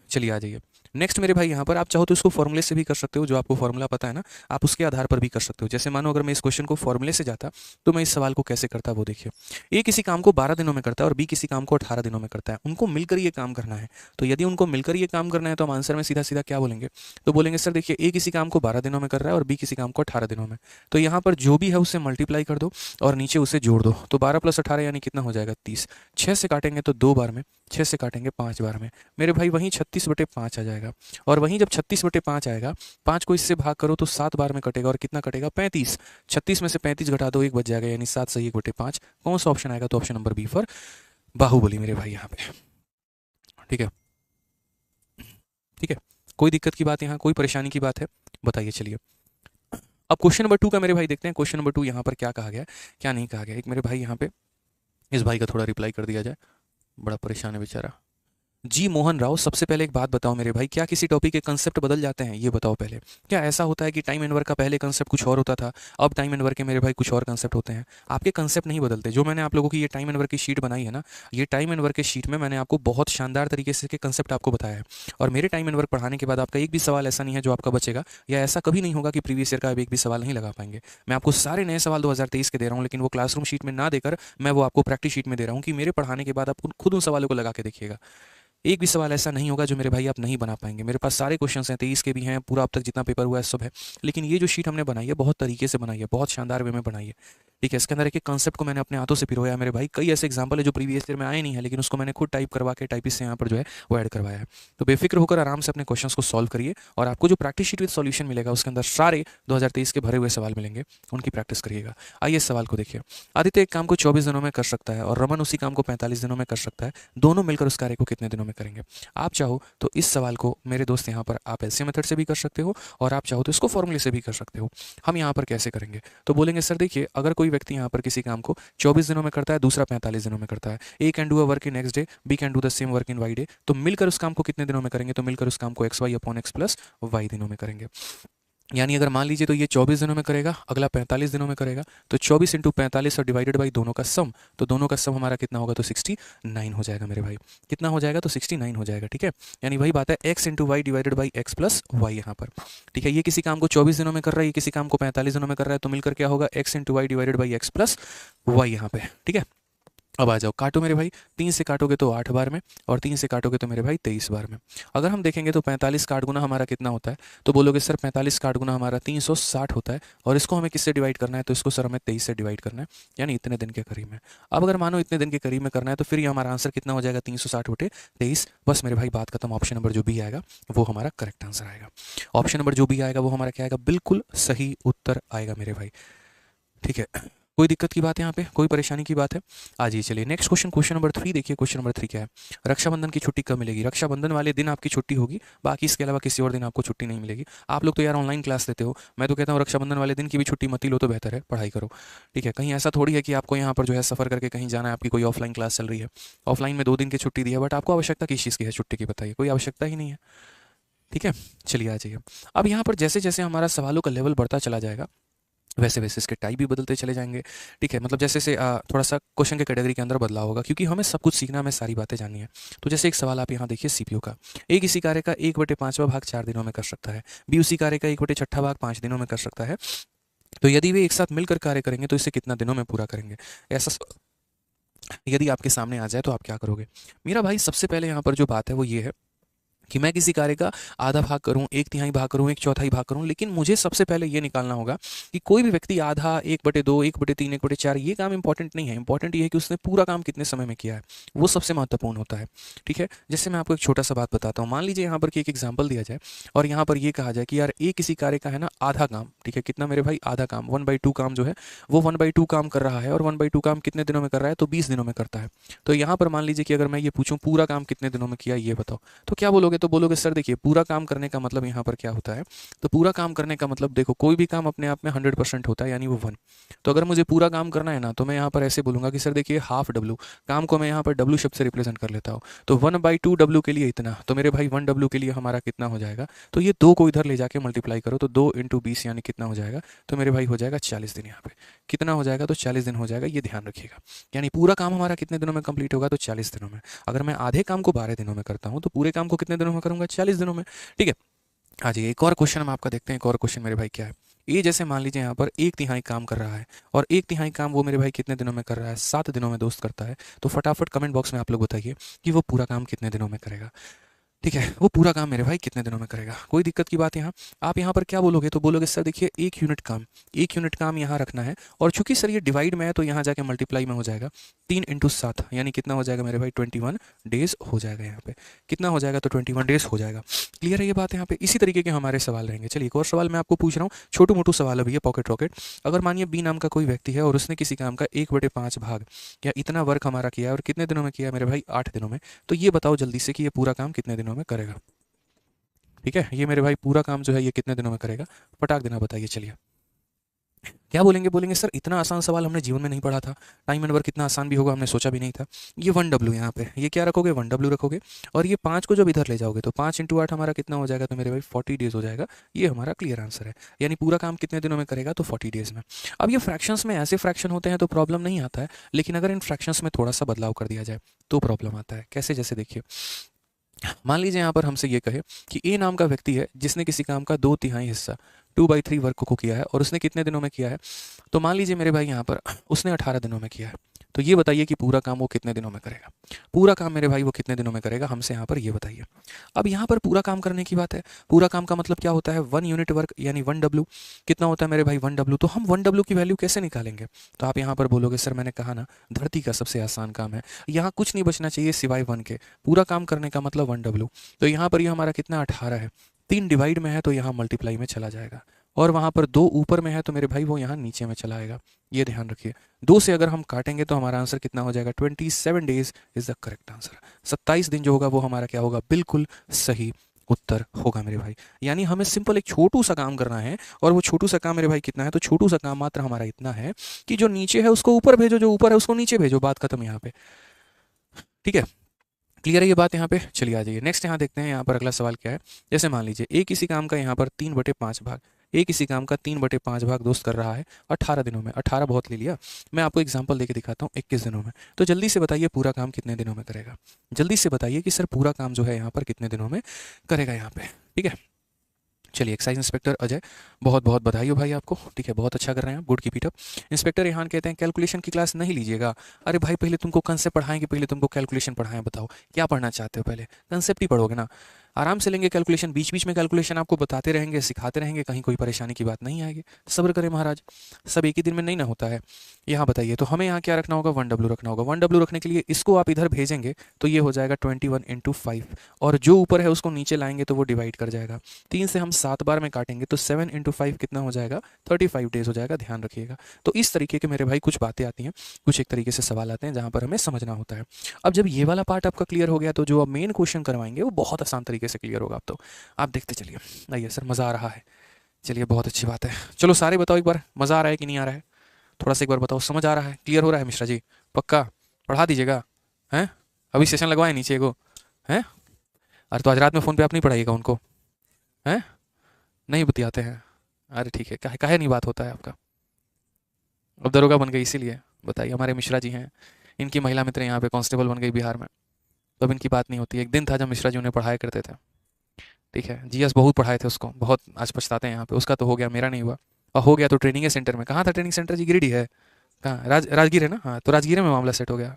चलिए आ जाइए नेक्स्ट मेरे भाई। यहाँ पर आप चाहो तो इसको फॉर्मूले से भी कर सकते हो, जो आपको फॉर्मूला पता है ना आप उसके आधार पर भी कर सकते हो। जैसे मानो अगर मैं इस क्वेश्चन को फॉर्मूले से जाता तो मैं इस सवाल को कैसे करता वो देखिए। ए किसी काम को 12 दिनों में करता है और बी किसी काम को 18 दिनों में करता है, उनको मिलकर ये काम करना है। तो यदि उनको मिलकर ये काम करना है तो हम आंसर में सीधा सीधा क्या बोलेंगे, तो बोलेंगे सर देखिए ए किसी काम को 12 दिनों में कर रहा है और बी किसी काम को 18 दिनों में, तो यहाँ पर जो भी है उसे मल्टीप्लाई कर दो और नीचे उसे जोड़ दो। तो 12 + 18 यानी कितना हो जाएगा 30। 6 से काटेंगे तो 2 बार में, 6 से काटेंगे 5 बार में, मेरे भाई वहीं 36/5 आ जाएगा। और वहीं जब 36/5 आएगा, 5 को इससे भाग करो तो 7 बार में कटेगा और कितना कटेगा 35। 36 में से 35 घटा दो 1 बच जाएगा, यानी 7 सही 1/5। कौन सा ऑप्शन आएगा तो option number B for Baahubali मेरे भाई यहाँ पे। ठीक है, ठीक है, कोई दिक्कत की बात यहाँ, कोई परेशानी की बात है बताइए। चलिए अब क्वेश्चन नंबर 2 का मेरे भाई देखते हैं। क्वेश्चन नंबर 2 यहाँ पर क्या कहा गया क्या नहीं कहा गया। एक मेरे भाई यहाँ पे इस भाई का थोड़ा रिप्लाई कर दिया जाए, बड़ा परेशान है बेचारा। जी मोहन राव, सबसे पहले एक बात बताओ मेरे भाई, क्या किसी टॉपिक के कंसेप्ट बदल जाते हैं, ये बताओ पहले। क्या ऐसा होता है कि टाइम एंड वर्क का पहले कंसेप्ट कुछ और होता था, अब टाइम एंड वर्क के मेरे भाई कुछ और कंसेप्ट होते हैं? आपके कंसेप्ट नहीं बदलते। जो मैंने आप लोगों की ये टाइम एंड वर्क की शीट बनाई है ना, ये टाइम एंड वर्क की शीट में मैंने आपको बहुत शानदार तरीके से के कंसेप्ट आपको बताया है। और मेरे टाइम एंड वर्क पढ़ाने के बाद आपका एक भी सवाल ऐसा नहीं है जो आपका बचेगा, या ऐसा कभी नहीं होगा कि प्रीवियस ईयर का आप एक भी सवाल नहीं लगा पाएंगे। मैं आपको सारे नए सवाल 2023 के दे रहा हूँ, लेकिन वो क्लासरूम शीट में ना देकर मैं वो आपको प्रैक्टिस शीट में दे रहा हूँ कि मेरे पढ़ाने के बाद आप खुद उन सवालों को लगा के देखिएगा। एक भी सवाल ऐसा नहीं होगा जो मेरे भाई आप नहीं बना पाएंगे। मेरे पास सारे क्वेश्चंस हैं, 23 के भी हैं, पूरा अब तक जितना पेपर हुआ है सब है। लेकिन ये जो शीट हमने बनाई है बहुत तरीके से बनाई है, बहुत शानदार वे में बनाई है। ठीक है, इसके अंदर एक एक कॉन्सेप्ट को मैंने अपने हाथों से पिरोया है मेरे भाई। कई ऐसे एग्जाम्पल है जो प्रीवियस ईयर में आए नहीं है, लेकिन उसको मैंने खुद टाइप करवा के टाइपिस्ट से यहाँ पर जो है वो ऐड करवाया है। तो बेफिक्र होकर आराम से अपने क्वेश्चंस को सॉल्व करिए, और आपको जो प्रैक्टिस शीट विद सॉल्यूशन मिलेगा उसके अंदर सारे 2023 के भरे हुए सवाल मिलेंगे, उनकी प्रैक्टिस करिएगा। आइए इस सवाल को देखिए। आदित्य एक काम को 24 दिनों में कर सकता है और रमन उसी काम को 45 दिनों में कर सकता है। दोनों मिलकर उस कार्य को कितने दिनों में करेंगे? आप चाहो तो इस सवाल को मेरे दोस्त यहाँ पर आप एलसीएम मेथड से भी कर सकते हो, और आप चाहो तो इसको फॉर्मूले से भी कर सकते हो। हम यहाँ पर कैसे करेंगे? तो बोलेंगे सर देखिए, अगर कोई व्यक्ति यहाँ पर किसी काम को 24 दिनों में करता है, दूसरा 45 दिनों में करता है, A can do a work in next day, B can do the same work in Y day, तो मिलकर उस काम को कितने दिनों में करेंगे? तो मिलकर उस काम को X Y upon X plus Y दिनों में करेंगे। यानी अगर मान लीजिए तो ये 24 दिनों में करेगा, अगला 45 दिनों में करेगा, तो 24 इंटू 45 और डिवाइडेड बाई दोनों का सम, तो दोनों का सम हमारा कितना होगा? तो 69 हो जाएगा मेरे भाई। कितना हो जाएगा? तो 69 हो जाएगा। ठीक है, यानी वही बात है, X into Y divided by X plus Y यहाँ पर। ठीक है, ये किसी काम को 24 दिनों में कर रहा है, ये किसी काम को 45 दिनों में कर रहा है, तो मिलकर क्या होगा? X into Y divided by X plus Y यहाँ पे। ठीक है, अब आ जाओ, काटो मेरे भाई। 3 से काटोगे तो 8 बार में, और 3 से काटोगे तो मेरे भाई 23 बार में। अगर हम देखेंगे तो 45 काट गुना हमारा कितना होता है? तो बोलोगे सर 45 काट गुना हमारा 360 होता है, और इसको हमें किससे डिवाइड करना है? तो इसको सर हमें 23 से डिवाइड करना है, यानी इतने दिन के करीब में। अब अगर मानो इतने दिन के करीब में करना है, तो फिर ये हमारा आंसर कितना हो जाएगा? 360 बटे 23। बस मेरे भाई बात खत्म। ऑप्शन नंबर जो बी आएगा वो हमारा करेक्ट आंसर आएगा। ऑप्शन नंबर जो बी आएगा वो हमारा क्या आएगा? बिल्कुल सही उत्तर आएगा मेरे भाई। ठीक है, कोई दिक्कत की बात है यहाँ पे? कोई परेशानी की बात है? आ जाइए, चलिए नेक्स्ट क्वेश्चन, क्वेश्चन नंबर 3 देखिए। क्वेश्चन नंबर 3 क्या है? रक्षाबंधन की छुट्टी कब मिलेगी? रक्षाबंधन वाले दिन आपकी छुट्टी होगी, बाकी इसके अलावा किसी और दिन आपको छुट्टी नहीं मिलेगी। आप लोग तो यार ऑनलाइन क्लास लेते हो, मैं तो कहता हूँ रक्षाबंधन वाले दिन की भी छुट्टी मत ही लो तो बेहतर है, पढ़ाई करो। ठीक है, कहीं ऐसा थोड़ी है कि आपको यहाँ पर जो है सफ़र करके कहीं जाना है, आपकी कोई ऑफलाइन क्लास चल रही है। ऑफलाइन में 2 दिन की छुट्टी दी है, बट आपको आवश्यकता किस चीज़ की है छुट्टी की? बताइए, कोई आवश्यकता ही नहीं है। ठीक है, चलिए आ जाइए। अब यहाँ पर जैसे जैसे हमारा सवालों का लेवल बढ़ता चला जाएगा, वैसे वैसे इसके टाइप भी बदलते चले जाएंगे। ठीक है, मतलब जैसे से थोड़ा सा क्वेश्चन के कैटेगरी के अंदर बदलाव होगा, क्योंकि हमें सब कुछ सीखना, हमें सारी बातें जाननी है। तो जैसे एक सवाल आप यहाँ देखिए, सीपीयू का, एक इसी कार्य का 1/5वां भाग 4 दिनों में कर सकता है, बी उसी कार्य का 1/6 भाग 5 दिनों में कर सकता है, तो यदि वे एक साथ मिलकर कार्य करेंगे तो इसे कितना दिनों में पूरा करेंगे? ऐसा यदि आपके सामने आ जाए तो आप क्या करोगे? मेरा भाई सबसे पहले यहाँ पर जो बात है वो ये है कि मैं किसी कार्य का आधा भाग करूं, 1/3 भाग करूं, 1/4 भाग करूं, लेकिन मुझे सबसे पहले ये निकालना होगा कि कोई भी व्यक्ति आधा, 1/2, 1/3, 1/4, ये काम इंपॉर्टेंट नहीं है। इंपॉर्टेंट ये है कि उसने पूरा काम कितने समय में किया है, वो सबसे महत्वपूर्ण होता है। ठीक है, जैसे मैं आपको एक छोटा सा बात बताता हूँ। मान लीजिए यहाँ पर कि एक एग्जाम्पल दिया जाए, और यहाँ पर ये कहा जाए कि यार ए किसी कार्य का है ना आधा काम। ठीक है, कितना मेरे भाई? आधा काम, 1/2 काम जो है वो 1/2 काम कर रहा है, और 1/2 काम कितने दिनों में कर रहा है? तो 20 दिनों में करता है। तो यहाँ पर मान लीजिए कि अगर मैं ये पूछूं पूरा काम कितने दिनों में किया, ये बताओ, तो क्या बोलोगे? तो बोलोगे सर देखिए, पूरा काम करने का मतलब यहाँ पर क्या होता है? तो पूरा काम करने का मतलब देखो, कोई भी काम अपने आप में 100% होता है, यानी वो 1। तो अगर मुझे पूरा काम करना है ना, तो मैं यहाँ पर ऐसे बोलूंगा कि सर देखिए हाफ डब्ल्यू, काम को मैं यहाँ पर डब्ल्यू शब्द से रिप्रेजेंट कर लेता हूँ। तो 1/2 डब्ल्यू के लिए इतना, तो मेरे भाई 1 डब्ल्यू के लिए हमारा कितना हो जाएगा? तो ये 2 को इधर ले जाके मल्टीप्लाई करो, तो 2 इंटू 20 यानी कितना हो जाएगा? तो मेरे भाई हो जाएगा 40 दिन। यहाँ पे कितना हो जाएगा? तो 40 दिन हो जाएगा, ये ध्यान रखिएगा। यानी पूरा काम हमारा कितने दिनों में कंप्लीट होगा? तो 40 दिनों में। अगर मैं आधे काम को 12 दिनों में करता हूँ, तो पूरे काम को कितने दिनों में करूंगा? 40 दिनों में। ठीक है, हाँ जी, एक और क्वेश्चन हम आपका देखते हैं। एक और क्वेश्चन मेरे भाई क्या है? ये जैसे मान लीजिए यहाँ पर 1/3 काम कर रहा है, और 1/3 काम वो मेरे भाई कितने दिनों में कर रहा है? 7 दिनों में दोस्त करता है। तो फटाफट कमेंट बॉक्स में आप लोग बताइए कि वो पूरा काम कितने दिनों में करेगा। ठीक है, वो पूरा काम मेरे भाई कितने दिनों में करेगा? कोई दिक्कत की बात यहाँ? आप यहाँ पर क्या बोलोगे? तो बोलोगे सर देखिए 1 यूनिट काम यहाँ रखना है, और चूंकि सर ये डिवाइड में है तो यहाँ जाके मल्टीप्लाई में हो जाएगा। 3 इंटू 7 यानी कितना हो जाएगा मेरे भाई? 21 डेज हो जाएगा। यहाँ पे कितना हो जाएगा? तो 21 डेज हो जाएगा। क्लियर है ये बात यहाँ पे? इसी तरीके के हमारे सवाल रहेंगे। चलिए एक और सवाल मैं आपको पूछ रहा हूँ, छोटू मोटू सवाल अभी है, पॉकेट रॉकेट। अगर मानिए बी नाम का कोई व्यक्ति है, और उसने किसी काम का 1/5 भाग या इतना वर्क हमारा किया है, और कितने दिनों में किया है मेरे भाई? 8 दिनों में। तो ये बताओ जल्दी से कि ये पूरा काम कितने दिनों में करेगा? ठीक है, ये मेरे भाई पूरा काम जो है ये कितने दिनों में करेगा? फटाक देना बताइए, चलिए। क्या बोलेंगे? बोलेंगे सर इतना आसान सवाल हमने जीवन में नहीं पढ़ा था, टाइम एंड वर्क इतना आसान भी होगा हमने सोचा भी नहीं था। ये 1W यहाँ पे, ये क्या रखोगे? 1W रखोगे, और ये 5 को जब इधर ले जाओगे तो 5 × 8 हमारा कितना हो जाएगा? तो मेरे भाई 40 डेज हो जाएगा। ये हमारा क्लियर आंसर है। यानी पूरा काम कितने दिनों में करेगा? तो 40 डेज में। अब ये फ्रैक्शंस में ऐसे फ्रैक्शन होते हैं तो प्रॉब्लम नहीं आता है, लेकिन अगर इन फ्रैक्शंस में थोड़ा सा बदलाव कर दिया जाए तो प्रॉब्लम आता है। कैसे? जैसे देखिए, मान लीजिए यहाँ पर हमसे ये कहे कि ए नाम का व्यक्ति है जिसने किसी काम का 2/3 हिस्सा 2/3 वर्क को किया है, और उसने कितने दिनों में किया है? तो मान लीजिए मेरे भाई यहाँ पर उसने 18 दिनों में किया है। तो ये बताइए कि पूरा काम वो कितने दिनों में करेगा? पूरा काम मेरे भाई वो कितने दिनों में करेगा? हमसे यहाँ पर ये बताइए। अब यहाँ पर पूरा काम करने की बात है। पूरा काम का मतलब क्या होता है? 1 यूनिट वर्क यानी 1W। कितना होता है मेरे भाई? 1W। तो हम 1W की वैल्यू कैसे निकालेंगे? तो आप यहाँ पर बोलोगे सर मैंने कहा ना, धरती का सबसे आसान काम है, यहाँ कुछ नहीं बचना चाहिए सिवाय 1 के। पूरा काम करने का मतलब 1W। तो यहाँ पर ये हमारा कितना? 18 है। 3 डिवाइड में है तो यहाँ मल्टीप्लाई में चला जाएगा, और वहाँ पर 2 ऊपर में है तो मेरे भाई वो यहाँ नीचे में चला आएगा। ये ध्यान रखिए। 2 से अगर हम काटेंगे तो हमारा आंसर कितना हो जाएगा? 27 days is the correct answer. 27 दिन जो होगा वो हमारा क्या होगा? बिल्कुल सही उत्तर होगा मेरे भाई। यानी हमें सिंपल एक छोटू सा काम करना है, और वो छोटू सा काम मेरे भाई कितना है? तो छोटू सा काम मात्र हमारा इतना है कि जो नीचे है उसको ऊपर भेजो, जो ऊपर है उसको नीचे भेजो, बात खत्म यहाँ पे। ठीक है, क्लियर है ये बात यहाँ पे? चलिए आ जाइए नेक्स्ट। यहाँ देखते हैं यहाँ पर अगला सवाल क्या है। जैसे मान लीजिए ए किसी काम का यहाँ पर 3/5 भाग, ए किसी काम का 3/5 भाग दोस्त कर रहा है 18 दिनों में। 18 बहुत ले लिया, मैं आपको एग्जांपल देके दिखाता हूँ 21 दिनों में। तो जल्दी से बताइए पूरा काम कितने दिनों में करेगा? जल्दी से बताइए कि सर पूरा काम जो है यहाँ पर कितने दिनों में करेगा यहाँ पे। ठीक है, चलिए एक्साइज इंस्पेक्टर अजय, बहुत बहुत बधाई हो भाई आपको। ठीक है, बहुत अच्छा कर रहे हैं आप, good keep it up. Inspector Rehan कहते हैं कैलकुलेशन की क्लास नहीं लीजिएगा। अरे भाई पहले तुमको कंसेप्ट पढ़ाएंगे, पहले तुमको कैलकुलेशन पढ़ाएं। बताओ क्या पढ़ना चाहते हो? पहले कंसेप्ट ही पढ़ोगे ना, आराम से लेंगे कैलकुलेशन। बीच बीच में कैलकुलेशन आपको बताते रहेंगे, सिखाते रहेंगे, कहीं कोई परेशानी की बात नहीं आएगी। सब्र करें महाराज, सब एक ही दिन में नहीं ना होता है। यहाँ बताइए, तो हमें यहाँ क्या रखना होगा? 1W रखना होगा। 1W रखने के लिए इसको आप इधर भेजेंगे तो ये हो जाएगा 21 × 5, और जो ऊपर है उसको नीचे लाएंगे तो वो डिवाइड कर जाएगा। 3 से हम 7 बार में काटेंगे तो 7 × 5 कितना हो जाएगा? 35 डेज हो जाएगा। ध्यान रखिएगा। तो इस तरीके के मेरे भाई कुछ बातें आती हैं, कुछ एक तरीके से सवाल आते हैं जहाँ पर हमें समझना होता है। अब जब ये वाला पार्ट आपका क्लियर हो गया तो जो अब मेन क्वेश्चन करवाएंगे वो बहुत आसान तरीके से क्लियर होगा। अब तो आप देखते चलिए। आइए सर, मज़ा आ रहा है। चलिए बहुत अच्छी बात है। चलो सारे बताओ एक बार, मज़ा आ रहा है कि नहीं आ रहा है? थोड़ा सा एक बार बताओ, समझ आ रहा है? क्लियर हो रहा है मिश्रा जी? पक्का पढ़ा दीजिएगा? हैं? अभी सेशन लगवाए नीचे को? हैं? अरे तो आज रात में फ़ोन पे आप नहीं पढ़ाइएगा उनको? हैं? नहीं बतियाते हैं? अरे ठीक है, काहे काहे नहीं बात होता है आपका? अब दरोगा बन गई इसीलिए? बताइए, हमारे मिश्रा जी हैं, इनकी महिला मित्र यहाँ पे कांस्टेबल बन गई बिहार में, तो अब इनकी बात नहीं होती। एक दिन था जब मिश्रा जी उन्हें पढ़ाया करते थे। ठीक है, जीएस बहुत पढ़ाए थे उसको, बहुत आज पछताते हैं यहाँ पे। उसका तो हो गया, मेरा नहीं हुआ। और हो गया तो ट्रेनिंग सेंटर में। कहाँ था ट्रेनिंग सेंटर जी? गिरिडीह है? कहाँ? राजगीर है ना? हाँ, तो राजगीर में मामला सेट हो गया।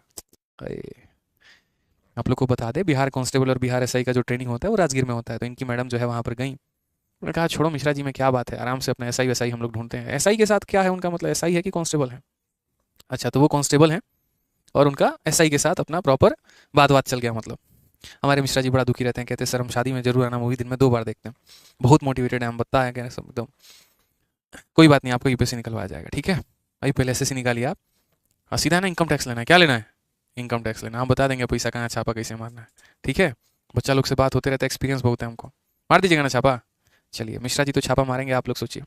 अरे आप लोग को बता दें, बिहार कांस्टेबल और बिहार एसआई का जो ट्रेनिंग होता है वो राजगीर में होता है। तो इनकी मैडम जो है वहाँ पर गई, उन्होंने कहा छोड़ो मिश्रा जी में क्या बात है, आराम से अपना एसआई वैसाई हम लोग ढूंढते हैं। एसआई के साथ क्या है उनका मतलब? एसआई है कि कांस्टेबल है? अच्छा, तो वो कांस्टेबल हैं और उनका एसआई के साथ अपना प्रॉपर बात बात चल गया मतलब। हमारे मिश्रा जी बड़ा दुखी रहते हैं, कहते हैं सर हम शादी में जरूर आना, मूवी दिन में 2 बार देखते हैं। बहुत मोटिवेटेड है हम, बताया क्या सब एकदम। कोई बात नहीं, आपको यूपीएससी निकलवाया जाएगा। ठीक है भाई, पहले एसएससी निकालिए आप। हाँ, सीधा ना इनकम टैक्स लेना है। क्या लेना है? इनकम टैक्स लेना। हम बता देंगे पैसा कहाँ छापा कैसे मारना है। ठीक है, बच्चा लोग से बात होते रहता है, एक्सपीरियंस बहुत है हमको। मार दीजिएगा ना छापा? चलिए मिश्रा जी तो छापा मारेंगे, आप लोग सोचिए।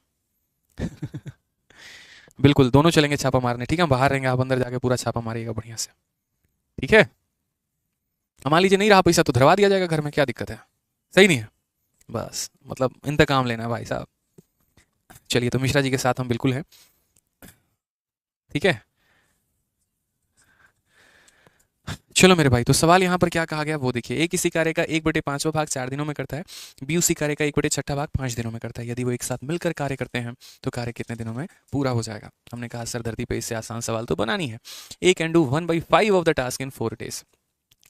बिल्कुल, दोनों चलेंगे छापा मारने। ठीक है, हम बाहर रहेंगे, आप अंदर जाके पूरा छापा मारिएगा बढ़िया से। ठीक है, मान लीजिए नहीं रहा पैसा तो धरवा दिया जाएगा घर में, क्या दिक्कत है? सही नहीं है? बस मतलब इंतकाम लेना है भाई साहब। चलिए, तो मिश्रा जी के साथ हम बिल्कुल हैं। ठीक है, चलो मेरे भाई, तो सवाल यहाँ पर क्या कहा गया वो देखिए। ए किसी कार्य का 1/5वां भाग 4 दिनों में करता है, बी उसी कार्य का 1/6 भाग 5 दिनों में करता है। यदि वो एक साथ मिलकर कार्य करते हैं तो कार्य कितने दिनों में पूरा हो जाएगा? हमने कहा सर धरती पे इससे आसान सवाल तो बनानी है। A can do 1/5 of the task in 4 days.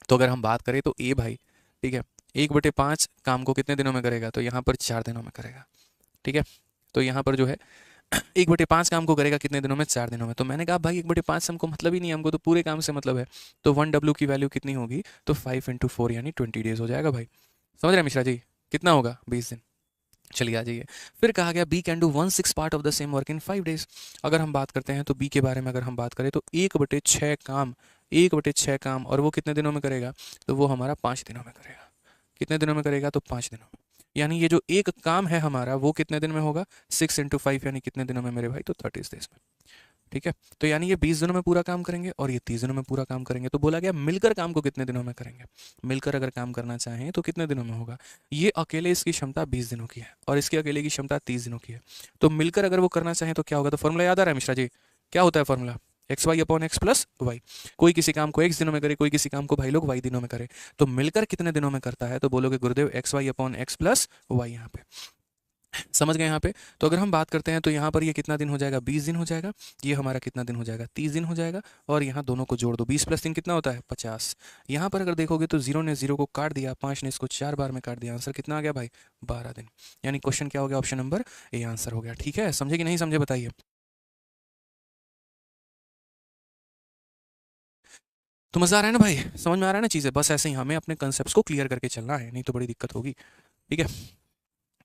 तो अगर हम बात करें तो ए भाई, ठीक है, 1/5 काम को कितने दिनों में करेगा? तो यहाँ पर 4 दिनों में करेगा। ठीक है, तो यहाँ पर जो है 1/5 काम को करेगा कितने दिनों में? 4 दिनों में। तो मैंने कहा भाई 1/5 से हमको मतलब ही नहीं है, हमको तो पूरे काम से मतलब है। तो 1W की वैल्यू कितनी होगी? तो 5 × 4 यानी 20 डेज हो जाएगा भाई। समझ रहे हैं मिश्रा जी? कितना होगा? 20 दिन। चलिए आ जाइए। फिर कहा गया B can do 1/6 part of the same work in 5 days. अगर हम बात करते हैं तो बी के बारे में अगर हम बात करें तो 1/6 काम, 1/6 काम, और वो कितने दिनों में करेगा? तो वो हमारा 5 दिनों में करेगा। कितने दिनों में करेगा? तो 5 दिनों में। यानी ये जो एक काम है हमारा वो कितने दिन में होगा, 6 × 5 यानी कितने दिनों में मेरे भाई, तो 30 डेज में। ठीक है, तो यानी ये 20 दिनों में पूरा काम करेंगे और ये 30 दिनों में पूरा काम करेंगे। तो बोला गया मिलकर काम को कितने दिनों में करेंगे, मिलकर अगर काम करना चाहें तो कितने दिनों में होगा। ये अकेले इसकी क्षमता 20 दिनों की है और इसकी अकेले की क्षमता 30 दिनों की है। तो मिलकर अगर वो करना चाहें तो क्या होगा, तो फॉर्मूला याद आ रहा है मिश्रा जी, क्या होता है formula, X Y upon X plus Y. कोई किसी काम को एक्स दिनों में करे, कोई किसी काम को भाई लोग वाई दिनों में करे। तो मिलकर कितने दिनों में करता है, तो बोलोगे गुरुदेव X Y upon X plus Y. यहाँ पे समझ गए यहाँ पे। तो अगर हम बात करते हैं तो यहाँ पर ये कितना दिन हो जाएगा, 20 दिन हो जाएगा। ये हमारा कितना दिन हो जाएगा, 30 दिन हो जाएगा। और यहाँ दोनों को जोड़ दो, 20 + 3 कितना होता है, 50। यहाँ पर अगर देखोगे तो 0 ने 0 को काट दिया, 5 ने इसको 4 बार में काट दिया, आंसर कितना आ गया भाई, 12 दिन। यानी क्वेश्चन क्या हो गया, ऑप्शन नंबर ए आंसर हो गया। ठीक है, समझे कि नहीं समझे बताइए। तो मजा आ रहा है ना भाई, समझ में आ रहा है ना चीज़ें। बस ऐसे ही हमें अपने कंसेप्ट को क्लियर करके चलना है, नहीं तो बड़ी दिक्कत होगी। ठीक है,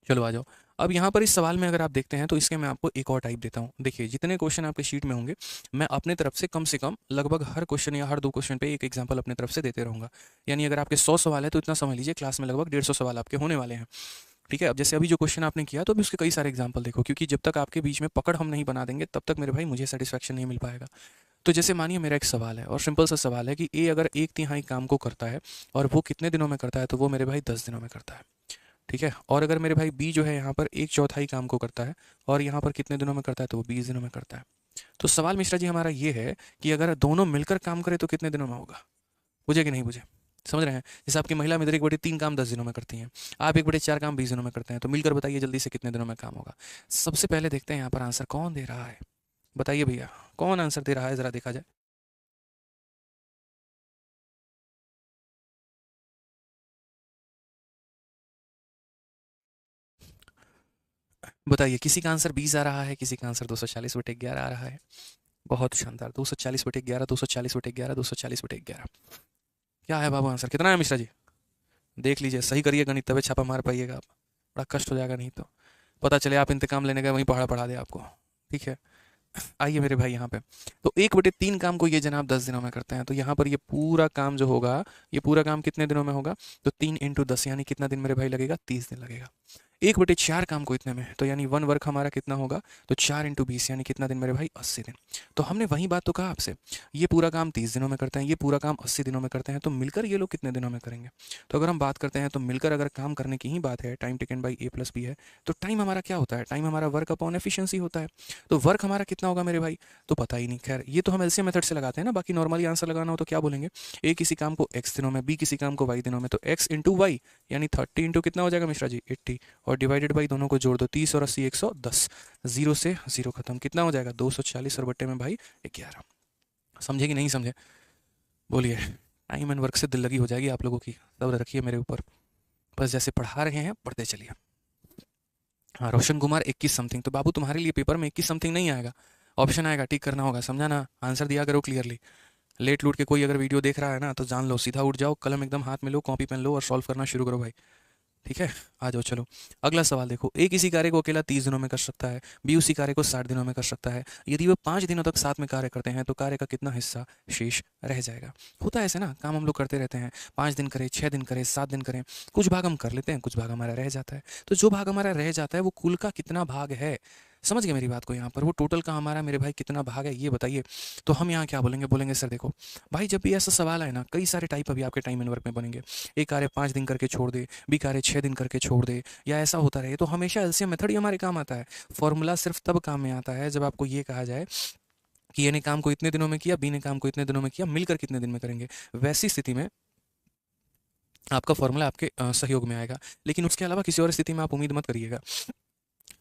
चलो आ जाओ। अब यहाँ पर इस सवाल में अगर आप देखते हैं तो इसके मैं आपको एक और टाइप देता हूँ। देखिए जितने क्वेश्चन आपके शीट में होंगे मैं अपने तरफ से कम लगभग हर क्वेश्चन या हर 2 क्वेश्चन पे एक एग्जांपल अपने तरफ से देते रहूँगा। यानी अगर आपके 100 सवाल है तो इतना समझ लीजिए क्लास में लगभग 150 सवाल आपके होने वाले हैं। ठीक है, अब जैसे अभी जो क्वेश्चन आपने किया तो अभी उसके कई सारे एग्जाम्पल देखो, क्योंकि जब तक आपके बीच में पकड़ हम नहीं बना देंगे तब तक मेरे भाई मुझे सेटिस्फैक्शन नहीं मिल पाएगा। तो जैसे मानिए मेरा एक सवाल है और सिंपल सा सवाल है कि ए अगर 1/3 काम को करता है और वो कितने दिनों में करता है, तो वो मेरे भाई 10 दिनों में करता है। ठीक है, और अगर मेरे भाई बी जो है यहाँ पर 1/4 काम को करता है और यहाँ पर कितने दिनों में करता है, तो वो 20 दिनों में करता है। तो सवाल मिश्रा जी हमारा ये है कि अगर दोनों मिलकर काम करें तो कितने दिनों में होगा। बुझे कि नहीं बुझे, समझ रहे हैं। जैसे आपकी महिला मित्र 1/3 काम 10 दिनों में करती हैं, आप 1/4 काम 20 दिनों में करते हैं, तो मिलकर बताइए जल्दी से कितने दिनों में काम होगा। सबसे पहले देखते हैं यहाँ पर आंसर कौन दे रहा है, बताइए भैया कौन आंसर दे रहा है, जरा देखा जाए। बताइए, किसी का आंसर 20 आ रहा है, किसी का आंसर 240/11 आ रहा है। बहुत शानदार, 240/11, 240/11, 240/11। क्या है बाबू आंसर, कितना है मिश्रा जी, देख लीजिए, सही करिए गणित, तभी छापा मार पाइएगा आप, बड़ा कष्ट हो जाएगा नहीं तो पता चले आप इंतकाम लेने गए वहीं पहाड़ा पढ़ा दे आपको। ठीक है, आइए मेरे भाई यहाँ पे। तो 1/3 काम को ये जनाब 10 दिनों में करते हैं, तो यहाँ पर ये पूरा काम जो होगा, ये पूरा काम कितने दिनों में होगा, तो 3 × 10 यानी कितना दिन मेरे भाई लगेगा, 30 दिन लगेगा। 1/4 काम को इतने में, तो यानी 1 वर्क हमारा कितना होगा, तो 4 × 20 यानी कितना दिन मेरे भाई, 80 दिन। तो हमने वही बात तो कहा आपसे, ये पूरा काम 30 दिनों में करते हैं, ये पूरा काम 80 दिनों में करते हैं, तो मिलकर ये लोग कितने दिनों में करेंगे। तो अगर हम बात करते हैं तो मिलकर अगर काम करने की ही बात है, टाइम टेकन बाई A+B है, तो टाइम हमारा क्या होता है, टाइम हमारा वर्क अपॉन एफिशिएंसी होता है। तो वर्क हमारा कितना होगा मेरे भाई, तो पता ही नहीं। खैर ये तो हम एलसीएम मेथड से लगाते हैं ना, बाकी नॉर्मली आंसर लगाना हो तो क्या बोलेंगे, ए किसी काम को x दिनों में, बी किसी काम को y दिनों में, तो x × y यानी 30 इंटू कितना हो जाएगा मिश्रा जी, 80, और डिवाइडेड बाई दोनों को जोड़ दो, 30 और 80 110, 0 से 0 खत्म, कितना हो जाएगा 240 और बट्टे में भाई 11। समझे कि नहीं समझे, बोलिए। टाइम एंड वर्क से दिल लगी हो जाएगी आप लोगों की, सब्र रखिए मेरे ऊपर, बस जैसे पढ़ा रहे हैं पढ़ते चलिए। हाँ, रोशन कुमार 21 समथिंग, तो बाबू तुम्हारे लिए पेपर में 21 समथिंग नहीं आएगा, ऑप्शन आएगा, टिक करना होगा, समझा ना, आंसर दिया करो क्लियरली। लेट लूट के कोई अगर वीडियो देख रहा है ना तो जान लो, सीधा उठ जाओ, कलम एकदम हाथ में लो, कॉपी पेन लो और सॉल्व करना शुरू करो भाई। ठीक है, आ जाओ चलो। अगला सवाल देखो, ए किसी कार्य को अकेला 30 दिनों में कर सकता है, बी उसी कार्य को 60 दिनों में कर सकता है। यदि वो 5 दिनों तक साथ में कार्य करते हैं तो कार्य का कितना हिस्सा शेष रह जाएगा। होता है ऐसे ना, काम हम लोग करते रहते हैं, 5 दिन करें, 6 दिन करें, 7 दिन करें, कुछ भाग हम कर लेते हैं, कुछ भाग हमारा रह जाता है। तो जो भाग हमारा रह जाता है वो कुल का कितना भाग है, समझ गए मेरी बात को, यहाँ पर वो टोटल का हमारा मेरे भाई कितना भाग है ये बताइए। तो हम यहाँ क्या बोलेंगे, बोलेंगे सर देखो भाई, जब भी ऐसा सवाल है ना, कई सारे टाइप अभी आपके टाइम एंड वर्क में बनेंगे, एक कार्य 5 दिन करके छोड़ दे, बी कार्य 6 दिन करके छोड़ दे, या ऐसा होता रहे, तो हमेशा एलसीएम मेथड ही हमारे काम आता है। फॉर्मूला सिर्फ तब काम में आता है जब आपको ये कहा जाए कि ए ने काम को इतने दिनों में किया, बी ने काम को इतने दिनों में किया, मिलकर कितने दिन में करेंगे। वैसी स्थिति में आपका फॉर्मूला आपके सहयोग में आएगा, लेकिन उसके अलावा किसी और स्थिति में आप उम्मीद मत करिएगा।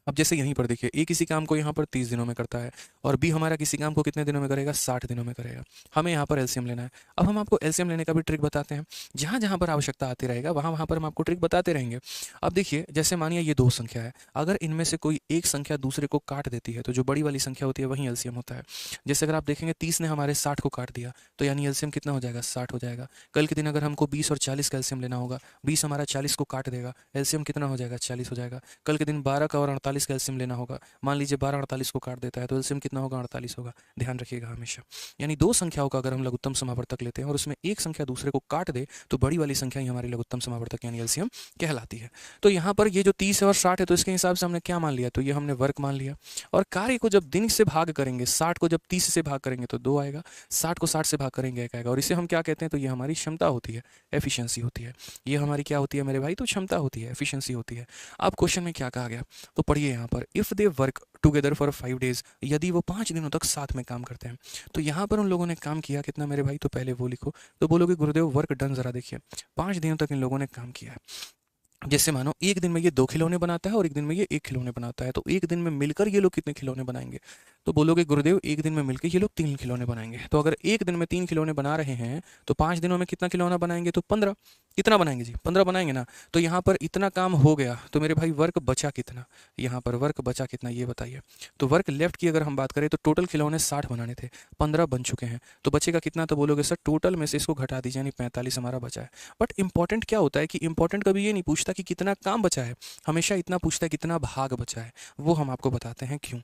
अब जैसे यहीं पर देखिए, ए किसी काम को यहाँ पर 30 दिनों में करता है और बी हमारा किसी काम को कितने दिनों में करेगा, 60 दिनों में करेगा। हमें यहाँ पर एलसीएम लेना है। अब हम आपको एलसीएम लेने का भी ट्रिक बताते हैं, जहाँ जहाँ पर आवश्यकता आती रहेगा वहाँ वहाँ पर हम आपको ट्रिक बताते रहेंगे। अब देखिए, जैसे मानिए ये 2 संख्या है, अगर इनमें से कोई एक संख्या दूसरे को काट देती है तो जो बड़ी वाली संख्या होती है वहीं एलसीएम होता है। जैसे अगर आप देखेंगे 30 ने हमारे 60 को काट दिया, तो यानी एलसीएम कितना हो जाएगा, 60 हो जाएगा। कल के दिन अगर हमको 20 और 40 का एलसीएम लेना होगा, 20 हमारा 40 को काट देगा, एलसीएम कितना हो जाएगा, 40 हो जाएगा। कल के दिन 12 का और 48 48 का एलसीएम लेना होगा। मान लीजिए 12 48 को काट देता है तो एलसीएम कितना होगा, 48 होगा। ध्यान रखिएगा हमेशा, यानी दो संख्याओं का अगर हम लघुत्तम समावर्तक लेते हैं और उसमें एक संख्या दूसरे को काट दे तो बड़ी वाली संख्या ही हमारी लघुत्तम समावर्तक यानी एलसीएम कहलाती है। तो यहाँ पर ये जो 30 है और 60 है तो इसके हिसाब से हमने क्या मान लिया, तो ये हमने वर्क मान लिया। और कार्य को जब दिन से भाग करेंगे, 60 को जब 30 से भाग करेंगे तो 2 आएगा, 60 को 60 से भाग करेंगे 1 आएगा। और इसे हम क्या कहते हैं, तो ये हमारी क्षमता होती है, एफिशिएंसी होती है। ये हमारी क्या होती है मेरे भाई, तो क्षमता होती है, एफिशिएंसी होती है। अब क्वेश्चन में क्या कहा गया, तो पढ़िए यहाँ पर, if they work together for 5 days, यदि वो 5 दिनों तक साथ में काम करते हैं। तो यहाँ पर उन लोगों ने काम किया कितना मेरे भाई, तो पहले वो लिखो। तो बोलोगे गुरुदेव वर्क डन, जरा देखिए 5 दिनों तक इन लोगों ने काम किया है। जैसे मानो एक दिन में ये 2 खिलौने बनाता है और एक दिन में ये 1 खिलौने बनाता है, तो एक दिन में मिलकर ये लोग कितने खिलौने बनाएंगे, तो बोलोगे गुरुदेव एक दिन में मिलकर ये लोग 3 खिलौने बनाएंगे। तो अगर एक दिन में 3 खिलौने बना रहे हैं तो 5 दिनों में कितना खिलौना बनाएंगे, तो 15। कितना बनाएंगे जी, 15 बनाएंगे ना। तो यहाँ पर इतना काम हो गया तो मेरे भाई वर्क बचा कितना, यहाँ पर वर्क बचा कितना ये बताइए। तो वर्क लेफ्ट की अगर हम बात करें तो टोटल खिलौने 60 बनाने थे, 15 बन चुके हैं, तो बचेगा कितना, तो बोलोगे सर टोटल में से इसको घटा दीजिए यानी 45 हमारा बचा है। बट इंपॉर्टेंट क्या होता है कि इंपॉर्टेंट कभी ये नहीं पूछता कि कितना काम बचा है, हमेशा इतना पूछता है कितना भाग बचा है। वो हम आपको बताते हैं क्यों।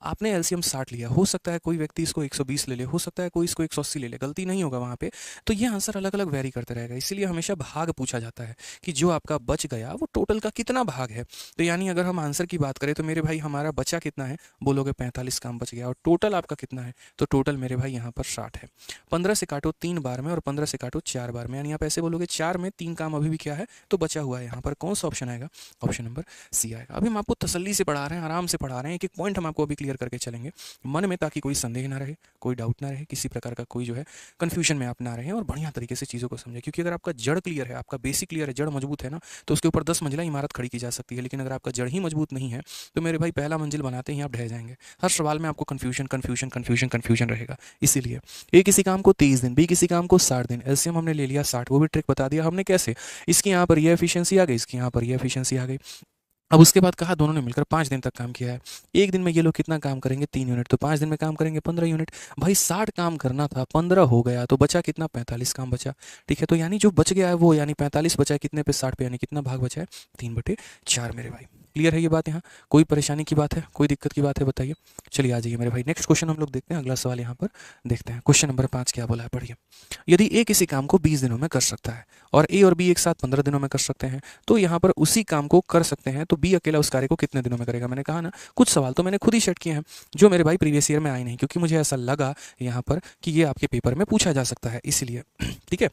आपने एलसीएम 60 लिया, हो सकता है कोई व्यक्ति इसको 120 ले ले, हो सकता है कोई इसको 180 ले ले, गलती नहीं होगा वहाँ पे। तो ये आंसर अलग अलग वेरी करते रहेगा, इसीलिए हमेशा भाग पूछा जाता है कि जो आपका बच गया वो टोटल का कितना भाग है। तो यानी अगर हम आंसर की बात करें तो मेरे भाई हमारा बचा कितना है, बोलोगे 45 काम बच गया। और टोटल आपका कितना है, तो टोटल मेरे भाई यहाँ पर 60 है। 15 से काटो 3 बार में और 15 से काटो 4 बार में, यानी आप ऐसे बोलोगे 4 में 3 काम अभी भी क्या है, तो बचा हुआ है। यहाँ पर कौन सा ऑप्शन आएगा, ऑप्शन नंबर सी आएगा। अभी हम आपको तसल्ली से पढ़ा रहे हैं, आराम से पढ़ा रहे हैं, एक एक पॉइंट हम आपको अभी क्लियर करके चलेंगे मन में, ताकि कोई संदेह ना रहे, कोई डाउट ना रहे, किसी प्रकार का कोई जो है कन्फ्यूजन में आप ना रहे और बढ़िया तरीके से चीज़ों को समझें। क्योंकि अगर आपका जड़ क्लियर है, आपका बेसिक क्लियर है, जड़ मजबूत है ना, तो उसके ऊपर 10 मंजिला इमारत खड़ी की जा सकती है। लेकिन अगर आपका जड़ ही मजबूत नहीं है तो मेरे भाई पहला मंजिल बनाते ही आप ढह जाएंगे। हर सवाल में आपको कन्फ्यूजन कन्फ्यूजन कन्फ्यूजन कन्फ्यूजन रहेगा। इसीलिए ए किसी काम को 30 दिन, बी किसी काम को 60 दिन, एलसीएम हमने ले लिया 60, वो भी ट्रिक बता दिया हमने कैसे। इसकी यहाँ पर ये एफिशिएंसी आ गई, इसकी यहाँ पर ये एफिशिएंसी आ गई। अब उसके बाद कहा दोनों ने मिलकर 5 दिन तक काम किया है। एक दिन में ये लोग कितना काम करेंगे, 3 यूनिट, तो 5 दिन में काम करेंगे 15 यूनिट। भाई 60 काम करना था, 15 हो गया, तो बचा कितना, 45 काम बचा। ठीक है, तो यानी जो बच गया है वो, यानी 45 बचा है कितने पे, 60 पे, यानी कितना भाग बचा है, 3/4 मेरे भाई। क्लियर है ये बात, यहाँ कोई परेशानी की बात है, कोई दिक्कत की बात है, बताइए। चलिए आ जाइए मेरे भाई, नेक्स्ट क्वेश्चन हम लोग देखते हैं, अगला सवाल यहाँ पर देखते हैं। क्वेश्चन नंबर 5 क्या बोला है, पढ़िए। यदि ए किसी काम को 20 दिनों में कर सकता है और ए और बी एक साथ 15 दिनों में कर सकते हैं, तो यहाँ पर उसी काम को कर सकते हैं तो बी अकेला उस कार्य को कितने दिनों में करेगा। मैंने कहा ना, कुछ सवाल तो मैंने खुद ही सेट किए हैं जो मेरे भाई प्रीवियस ईयर में आए नहीं, क्योंकि मुझे ऐसा लगा यहाँ पर कि ये आपके पेपर में पूछा जा सकता है, इसीलिए। ठीक है,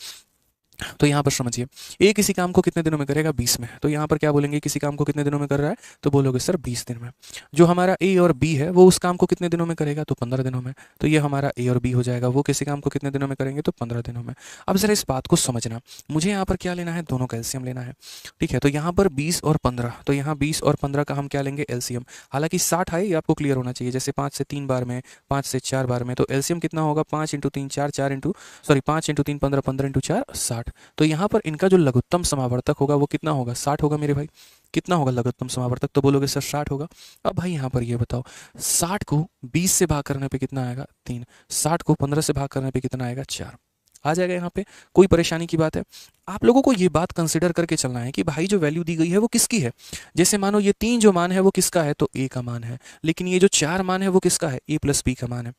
तो यहाँ पर समझिए, ए किसी काम को कितने दिनों में करेगा, 20 में। तो यहाँ पर क्या बोलेंगे, किसी काम को कितने दिनों में कर रहा है, तो बोलोगे सर 20 दिन में। जो हमारा ए और बी है वो उस काम को कितने दिनों में करेगा, तो 15 दिनों में। तो ये हमारा ए और बी हो जाएगा, वो किसी काम को कितने दिनों में करेंगे, तो 15 दिनों में। अब जरा इस बात को समझना, मुझे यहाँ पर क्या लेना है, दोनों का एलसीएम लेना है। ठीक है, तो यहाँ पर 20 और 15, तो यहाँ 20 और 15 का हम क्या लेंगे, एलसीएम। हालांकि 60 है, ये आपको क्लियर होना चाहिए। जैसे 5 से 3 बार में, 5 से 4 बार में, तो एलसीएम कितना होगा, 5 × 3 4, 4 × सॉरी 5 × 3 15, 15 × 4 60। तो यहाँ पर इनका जो लघुत्तम समावर्तक होगा वो कितना होगा, 60 होगा मेरे भाई। कितना होगा लघुत्तम समावर्तक, तो बोलोगे सर 60 होगा। अब भाई यहाँ पर ये बताओ, 60 को 20 से भाग करने पे कितना आएगा, 3। 60 को 15 से भाग करने पे कितना आएगा, 4। आ जाएगा यहाँ पे, कोई परेशानी की बात है। आप लोगों को ये बात कंसिडर करके चलना है कि भाई जो वैल्यू दी गई है वो किसकी है। जैसे मानो ये 3 जो मान है वो किसका है, तो ए का मान है। लेकिन ये जो 4 मान है वो किसका है, ए प्लस बी का मान है।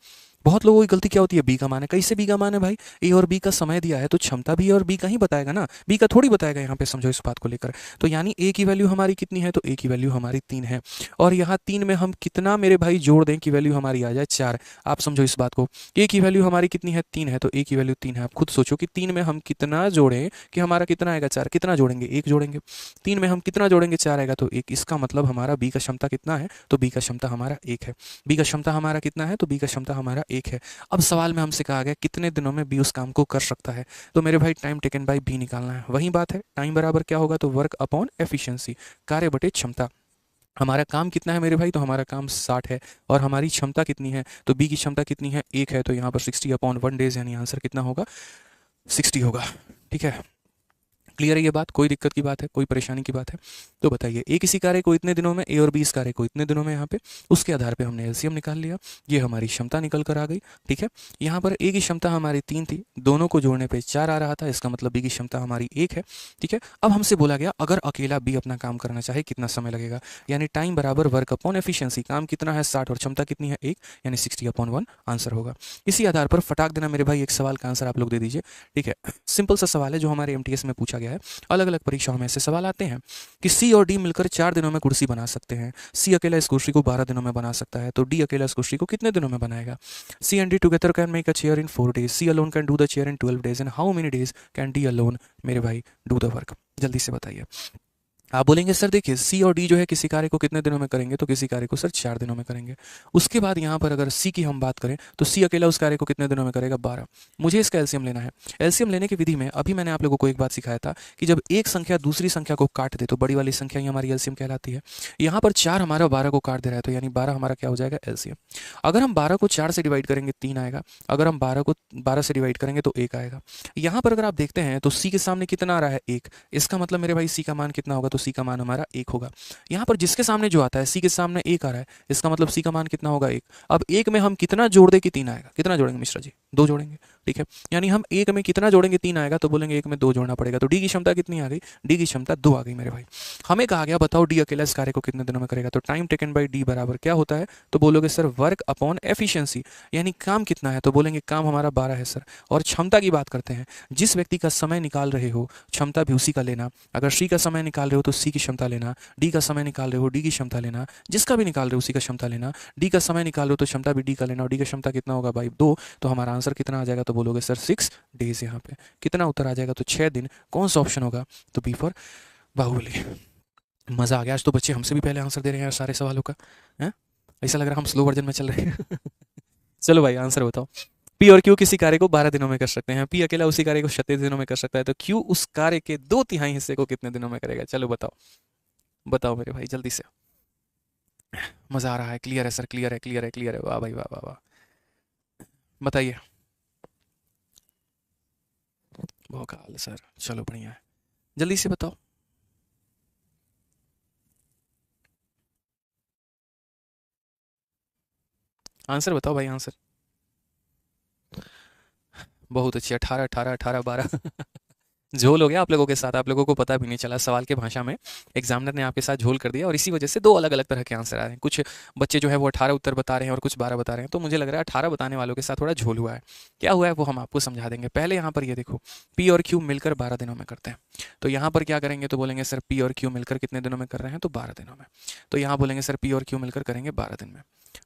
बहुत लोगों की गलती क्या होती है, बी का मान है। कैसे बी का मान है भाई, ए और बी का समय दिया है तो क्षमता भी ए और बी का ही बताएगा ना, बी का थोड़ी बताएगा। यहाँ पे समझो इस बात को लेकर। तो यानी ए की वैल्यू हमारी कितनी है, तो ए की वैल्यू हमारी 3 है। और यहाँ 3 में हम कितना मेरे भाई जोड़ दें कि वैल्यू हमारी आ जाए 4। आप समझो इस बात को, ए की वैल्यू हमारी कितनी है, 3 है, तो ए की वैल्यू 3 है। आप खुद सोचो कि 3 में हम कितना जोड़ें कि हमारा कितना आएगा, 4। कितना जोड़ेंगे, 1 जोड़ेंगे। 3 में हम कितना जोड़ेंगे, 4 आएगा, तो 1। इसका मतलब हमारा बी का क्षमता कितना है, तो बी का क्षमता हमारा 1 है। बी का क्षमता हमारा कितना है, तो बी का क्षमता हमारा 1 है। अब सवाल में हमसे कहा गया कितने दिनों में बी उस काम को कर सकता है, तो मेरे भाई टाइम टेकन बाय बी निकालना है। वही बात है, टाइम बराबर क्या होगा, तो वर्क अपॉन एफिशिएंसी, कार्य बटे क्षमता। हमारा काम कितना है मेरे भाई, तो हमारा काम 60 है। और हमारी क्षमता कितनी है, तो बी की क्षमता कितनी है, 1 है। तो यहाँ पर 60/1 डेज, यानी आंसर कितना होगा, 60 होगा। ठीक है, क्लियर है ये बात? कोई दिक्कत की बात है, कोई परेशानी की बात है? तो बताइए, ए किसी कार्य को इतने दिनों में, ए और बी इस कार्य को इतने दिनों में, यहाँ पे उसके आधार पे हमने एलसीएम निकाल लिया। ये हमारी क्षमता निकल कर आ गई। ठीक है, यहाँ पर ए की क्षमता हमारी 3 थी, दोनों को जोड़ने पे 4 आ रहा था, इसका मतलब बी की क्षमता हमारी 1 है। ठीक है, अब हमसे बोला गया अगर अकेला बी अपना काम करना चाहे कितना समय लगेगा, यानी टाइम बराबर वर्क अपॉन एफिशिएंसी। काम कितना है 60 और क्षमता कितनी है 1, यानी 60/1 आंसर होगा। इसी आधार पर फटाक देना मेरे भाई एक सवाल का आंसर आप लोग दे दीजिए। ठीक है, सिंपल सा सवाल है जो हमारे एमटीएस में पूछा गया है। अलग अलग परीक्षाओं में ऐसे सवाल आते हैं कि सी और डी मिलकर 4 दिनों में कुर्सी बना सकते हैं, सी अकेला इस कुर्सी को 12 दिनों में बना सकता है, तो डी अकेला इस कुर्सी को कितने दिनों में बनाएगा? C and D together can make a chair in 4 days, C alone can do the chair in 12 days, and how many days can D alone मेरे भाई डू द वर्क? जल्दी से बताइए। आप बोलेंगे सर देखिए सी और डी जो है किसी कार्य को कितने दिनों में करेंगे, तो किसी कार्य को सर 4 दिनों में करेंगे। उसके बाद यहाँ पर अगर सी की हम बात करें तो सी अकेला उस कार्य को कितने दिनों में करेगा? 12। मुझे इसका एलसीएम लेना है। एलसीएम लेने की विधि में अभी मैंने आप लोगों को एक बात सिखाया था कि जब एक संख्या दूसरी संख्या को काट दे तो बड़ी वाली संख्या ही हमारी एलसीएम कहलाती है। यहाँ पर 4 हमारा 12 को काट दे रहा है, तो यानी 12 हमारा क्या हो जाएगा? एलसीएम। अगर हम 12 को 4 से डिवाइड करेंगे 3 आएगा, अगर हम 12 को 12 से डिवाइड करेंगे तो 1 आएगा। यहाँ पर अगर आप देखते हैं तो सी के सामने कितना आ रहा है? 1। इसका मतलब मेरे भाई सी का मान कितना होगा? तो सी का मान हमारा 1 होगा। यहाँ पर जिसके सामने जो आता है, सी के सामने 1 आ रहा है, इसका मतलब सी का मान कितना होगा? 1। अब 1 में हम कितना जोड़ दे कि 3 आएगा? कितना जोड़ेंगे मिश्रा जी? 2 जोड़ेंगे। ठीक है, यानी हम 1 में कितना जोड़ेंगे? 3 आएगा, तो बोलेंगे 1 में 2 जोड़ना पड़ेगा। तो डी की क्षमता कितनी आ गई? डी की क्षमता 2 आ गई मेरे भाई। हमें कहा गया बताओ डी अकेला इस कार्य को कितने दिनों में करेगा, तो टाइम टेकन बाई डी बराबर क्या होता है? तो बोलोगे सर वर्क अपॉन एफिशिएंसी, यानी काम कितना है, तो बोलेंगे काम हमारा 12 है सर। और क्षमता की बात करते हैं, जिस व्यक्ति का समय निकाल रहे हो क्षमता भी उसी का लेना। अगर सी का समय निकाल रहे हो तो सी की क्षमता लेना, डी का समय निकाल रहे हो डी की क्षमता लेना, जिसका भी निकाल रहे हो उसी का क्षमता लेना। डी का समय निकाल रहे हो तो क्षमता भी डी का लेना, और डी का क्षमता कितना होगा भाई? 2। तो हमारा आंसर कितना आ जाएगा? तो बोलोगे सर 6 डेज। यहाँ पे कितना उत्तर आ जाएगा? तो 6 दिन। कौन सा ऑप्शन होगा? तो बी फॉर बाहुबली। मजा आ गया, आज तो बच्चे हमसे भी पहले आंसर दे रहे हैं यार सारे सवालों का। है ऐसा लग रहा है हम स्लो वर्जन में चल रहे हैं। चलो भाई आंसर बताओ। पी और क्यू किसी कार्य को 12 दिनों में कर सकते हैं, पी अकेला उसी कार्य को 36 दिनों में कर सकता है, तो क्यू उस कार्य के 2/3 हिस्से को कितने दिनों में करेगा? चलो बताओ, बताओ मेरे भाई जल्दी से। मजा आ रहा है? क्लियर है सर? क्लियर है, क्लियर है, क्लियर है। वाह भाई वाह वाह वाह। बताइए। भोकाल सर, चलो बढ़िया है, जल्दी से बताओ। आंसर बताओ भाई, आंसर। बहुत अच्छी, 18 18 18 12। झोल हो गया आप लोगों के साथ, आप लोगों को पता भी नहीं चला सवाल के भाषा में। एग्जामिनर ने आपके साथ झोल कर दिया और इसी वजह से 2 अलग अलग तरह के आंसर आ रहे हैं। कुछ बच्चे जो है वो 18 उत्तर बता रहे हैं और कुछ 12 बता रहे हैं, तो मुझे लग रहा है 18 बताने वालों के साथ थोड़ा झोल हुआ है। क्या हुआ है वो हम आपको समझा देंगे। पहले यहाँ पर ये देखो, पी और क्यू मिलकर 12 दिनों में करते हैं, तो यहाँ पर क्या करेंगे? तो बोलेंगे सर पी और क्यू मिलकर कितने दिनों में कर रहे हैं? तो 12 दिनों में। तो यहाँ बोलेंगे सर पी और क्यू मिलकर करेंगे 12 दिन में।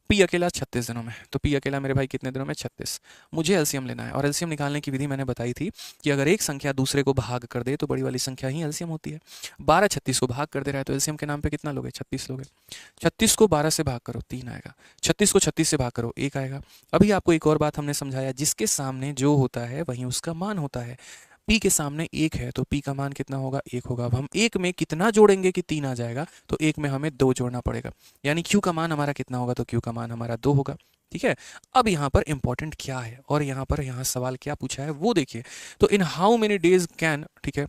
पी अकेला 36 दिनों में, तो पी अकेला मेरे भाई कितने दिनों में? 36। मुझे एलसीएम लेना है, और एलसीएम निकालने की विधि मैंने बताई थी कि अगर एक संख्या दूसरे को भाग कर दे तो बड़ी वाली संख्या ही एलसीएम होती है। 12 36 को भाग कर दे रहा है, तो एलसीएम के नाम पे कितना लोगे? 36 लोगे। 36 को 12 से भाग करो 3 आएगा, 36 को 36 से भाग करो 1 आएगा। अभी आपको एक और बात हमने समझाया, जिसके सामने जो होता है वहीं उसका मान होता है। पी के सामने 1 है तो पी का मान कितना होगा? 1 होगा। अब हम 1 में कितना जोड़ेंगे कि 3 आ जाएगा? तो 1 में हमें 2 जोड़ना पड़ेगा, यानी क्यू का मान हमारा कितना होगा? तो क्यू का मान हमारा 2 होगा। ठीक है, अब यहाँ पर इंपॉर्टेंट क्या है और यहाँ सवाल क्या पूछा है वो देखिए। तो in how many days can, ठीक है,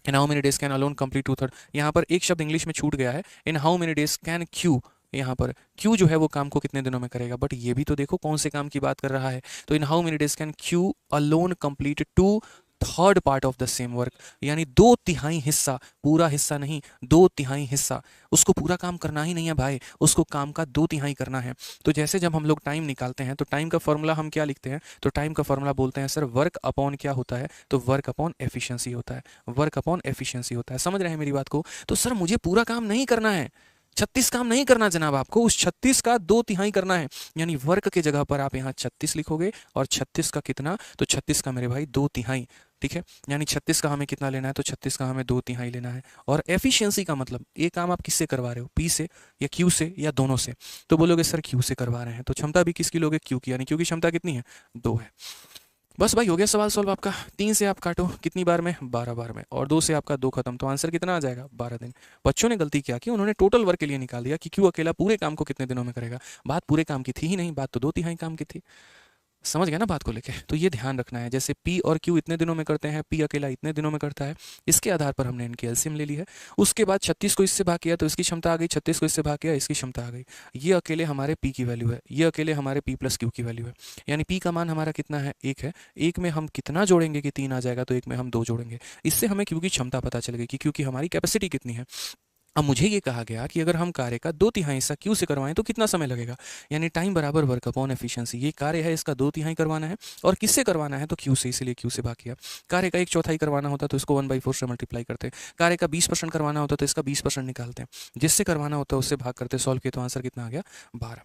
in how many days can alone complete 2/3। यहाँ पर एक शब्द इंग्लिश में छूट गया है, in how many days can Q. यहाँ पर क्यू जो है वो काम को कितने दिनों में करेगा, बट ये भी तो देखो कौन से काम की बात कर रहा है। तो in how many days can Q alone complete 2/3 part of the same work, यानी 2/3 हिस्सा, पूरा हिस्सा नहीं, 2/3 हिस्सा। उसको पूरा काम करना ही नहीं है भाई, उसको काम का 2/3 करना है। तो जैसे जब हम लोग टाइम निकालते हैं तो टाइम का फॉर्मूला हम क्या लिखते हैं? तो टाइम का फॉर्मूला बोलते हैं सर वर्क अपॉन क्या होता है? तो वर्क अपॉन एफिशिएंसी होता है, वर्क अपॉन एफिशिएंसी होता है। समझ रहे हैं मेरी बात को? तो सर मुझे पूरा काम नहीं करना है, 36 काम नहीं करना जनाब, आपको उस 36 का 2/3 करना है, यानी वर्क के जगह पर आप यहाँ 36 लिखोगे, और 36 का कितना? तो 36 का मेरे भाई 2/3। ठीक है, यानी 36 का हमें कितना लेना है? तो 36 का हमें 2/3 लेना है। और एफिशिएंसी का मतलब ये काम आप किससे करवा रहे हो? पी से या क्यू से या दोनों से? तो बोलोगे सर क्यू से करवा रहे हैं, तो क्षमता भी किसकी लोगे? क्यू की, यानी क्यू की क्षमता कितनी है? 2 है। बस भाई हो गया सवाल सॉल्व आपका। 3 से आप काटो कितनी बार में? 12 बार में, और 2 से आपका 2 खत्म, तो आंसर कितना आ जाएगा? 12 दिन। बच्चों ने गलती क्या की, उन्होंने टोटल वर्क के लिए निकाल दिया कि क्यों अकेला पूरे काम को कितने दिनों में करेगा। बात पूरे काम की थी ही नहीं, बात तो 2/3 काम की थी। समझ गए ना बात को लेके? तो ये ध्यान रखना है। जैसे पी और क्यू इतने दिनों में करते हैं, पी अकेला इतने दिनों में करता है, इसके आधार पर हमने इनकी एलसीएम ले ली है। उसके बाद 36 को इससे भाग किया तो इसकी क्षमता आ गई, 36 को इससे भाग किया इसकी क्षमता आ गई। ये अकेले हमारे पी की वैल्यू है, ये अकेले हमारे पी प्लस क्यू की वैल्यू है। यानी पी का मान हमारा कितना है, 1 है। 1 में हम कितना जोड़ेंगे कि 3 आ जाएगा, तो 1 में हम 2 जोड़ेंगे। इससे हमें क्यू की क्षमता पता चल गई कि क्यू की हमारी कैपेसिटी कितनी है। अब मुझे ये कहा गया कि अगर हम कार्य का 2/3 हिस्सा क्यू से करवाएं तो कितना समय लगेगा, यानी टाइम बराबर वर्क अपॉन एफिशिएंसी। ये कार्य है, इसका 2/3 करवाना है और किससे करवाना है, तो क्यू से, इसीलिए क्यू से भाग किया। कार्य का 1/4 करवाना होता तो इसको 1/4 से मल्टीप्लाई करते। कार्य का 20% करवाना होता तो इसका 20% निकालते हैं। जिससे करवाना होता है उससे भाग करते, सॉल्व किए तो आंसर कितना आ गया, 12।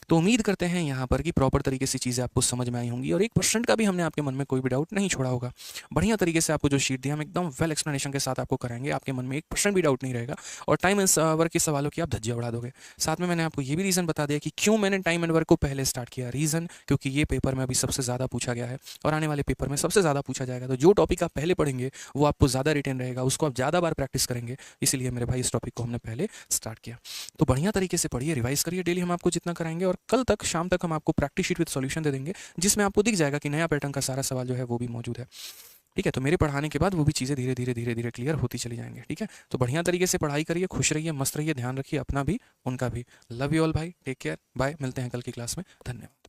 तो उम्मीद करते हैं यहाँ पर कि प्रॉपर तरीके से चीज़ें आपको समझ में आई होंगी और 1% का भी हमने आपके मन में कोई भी डाउट नहीं छोड़ा होगा। बढ़िया तरीके से आपको जो शीट दिया हम एकदम वेल एक्सप्लेनेशन के साथ आपको कराएंगे, आपके मन में 1% भी डाउट नहीं रहेगा और टाइम एंड वर्क के सवालों की आप धज्जियां उड़ा दोगे। साथ में मैंने आपको ये भी रीज़न बता दिया कि क्यों मैंने टाइम एंड वर्क को पहले स्टार्ट किया। रीज़न क्योंकि ये पेपर में अभी सबसे ज़्यादा पूछा गया है और आने वाले पेपर में सबसे ज़्यादा पूछा जाएगा। तो जो टॉपिक आप पहले पढ़ेंगे वो आपको ज़्यादा रिटेन रहेगा, उसको आप ज़्यादा बार प्रैक्टिस करेंगे। इसलिए मेरे भाई इस टॉपिक को हमने पहले स्टार्ट किया। तो बढ़िया तरीके से पढ़िए, रिवाइज करिए, डेली हम आपको जितना कराएंगे और कल तक शाम तक हम आपको प्रैक्टिस शीट विद सॉल्यूशन दे देंगे, जिसमें आपको दिख जाएगा कि नया पैटर्न का सारा सवाल जो है वो भी मौजूद है। ठीक है, तो मेरे पढ़ाने के बाद वो भी चीज़ें धीरे धीरे धीरे धीरे क्लियर होती चली जाएंगे। ठीक है, तो बढ़िया तरीके से पढ़ाई करिए, खुश रहिए, मस्त रहिए, ध्यान रखिए अपना भी उनका भी। लव यू ऑल भाई, टेक केयर, बाय, मिलते हैं कल की क्लास में। धन्यवाद।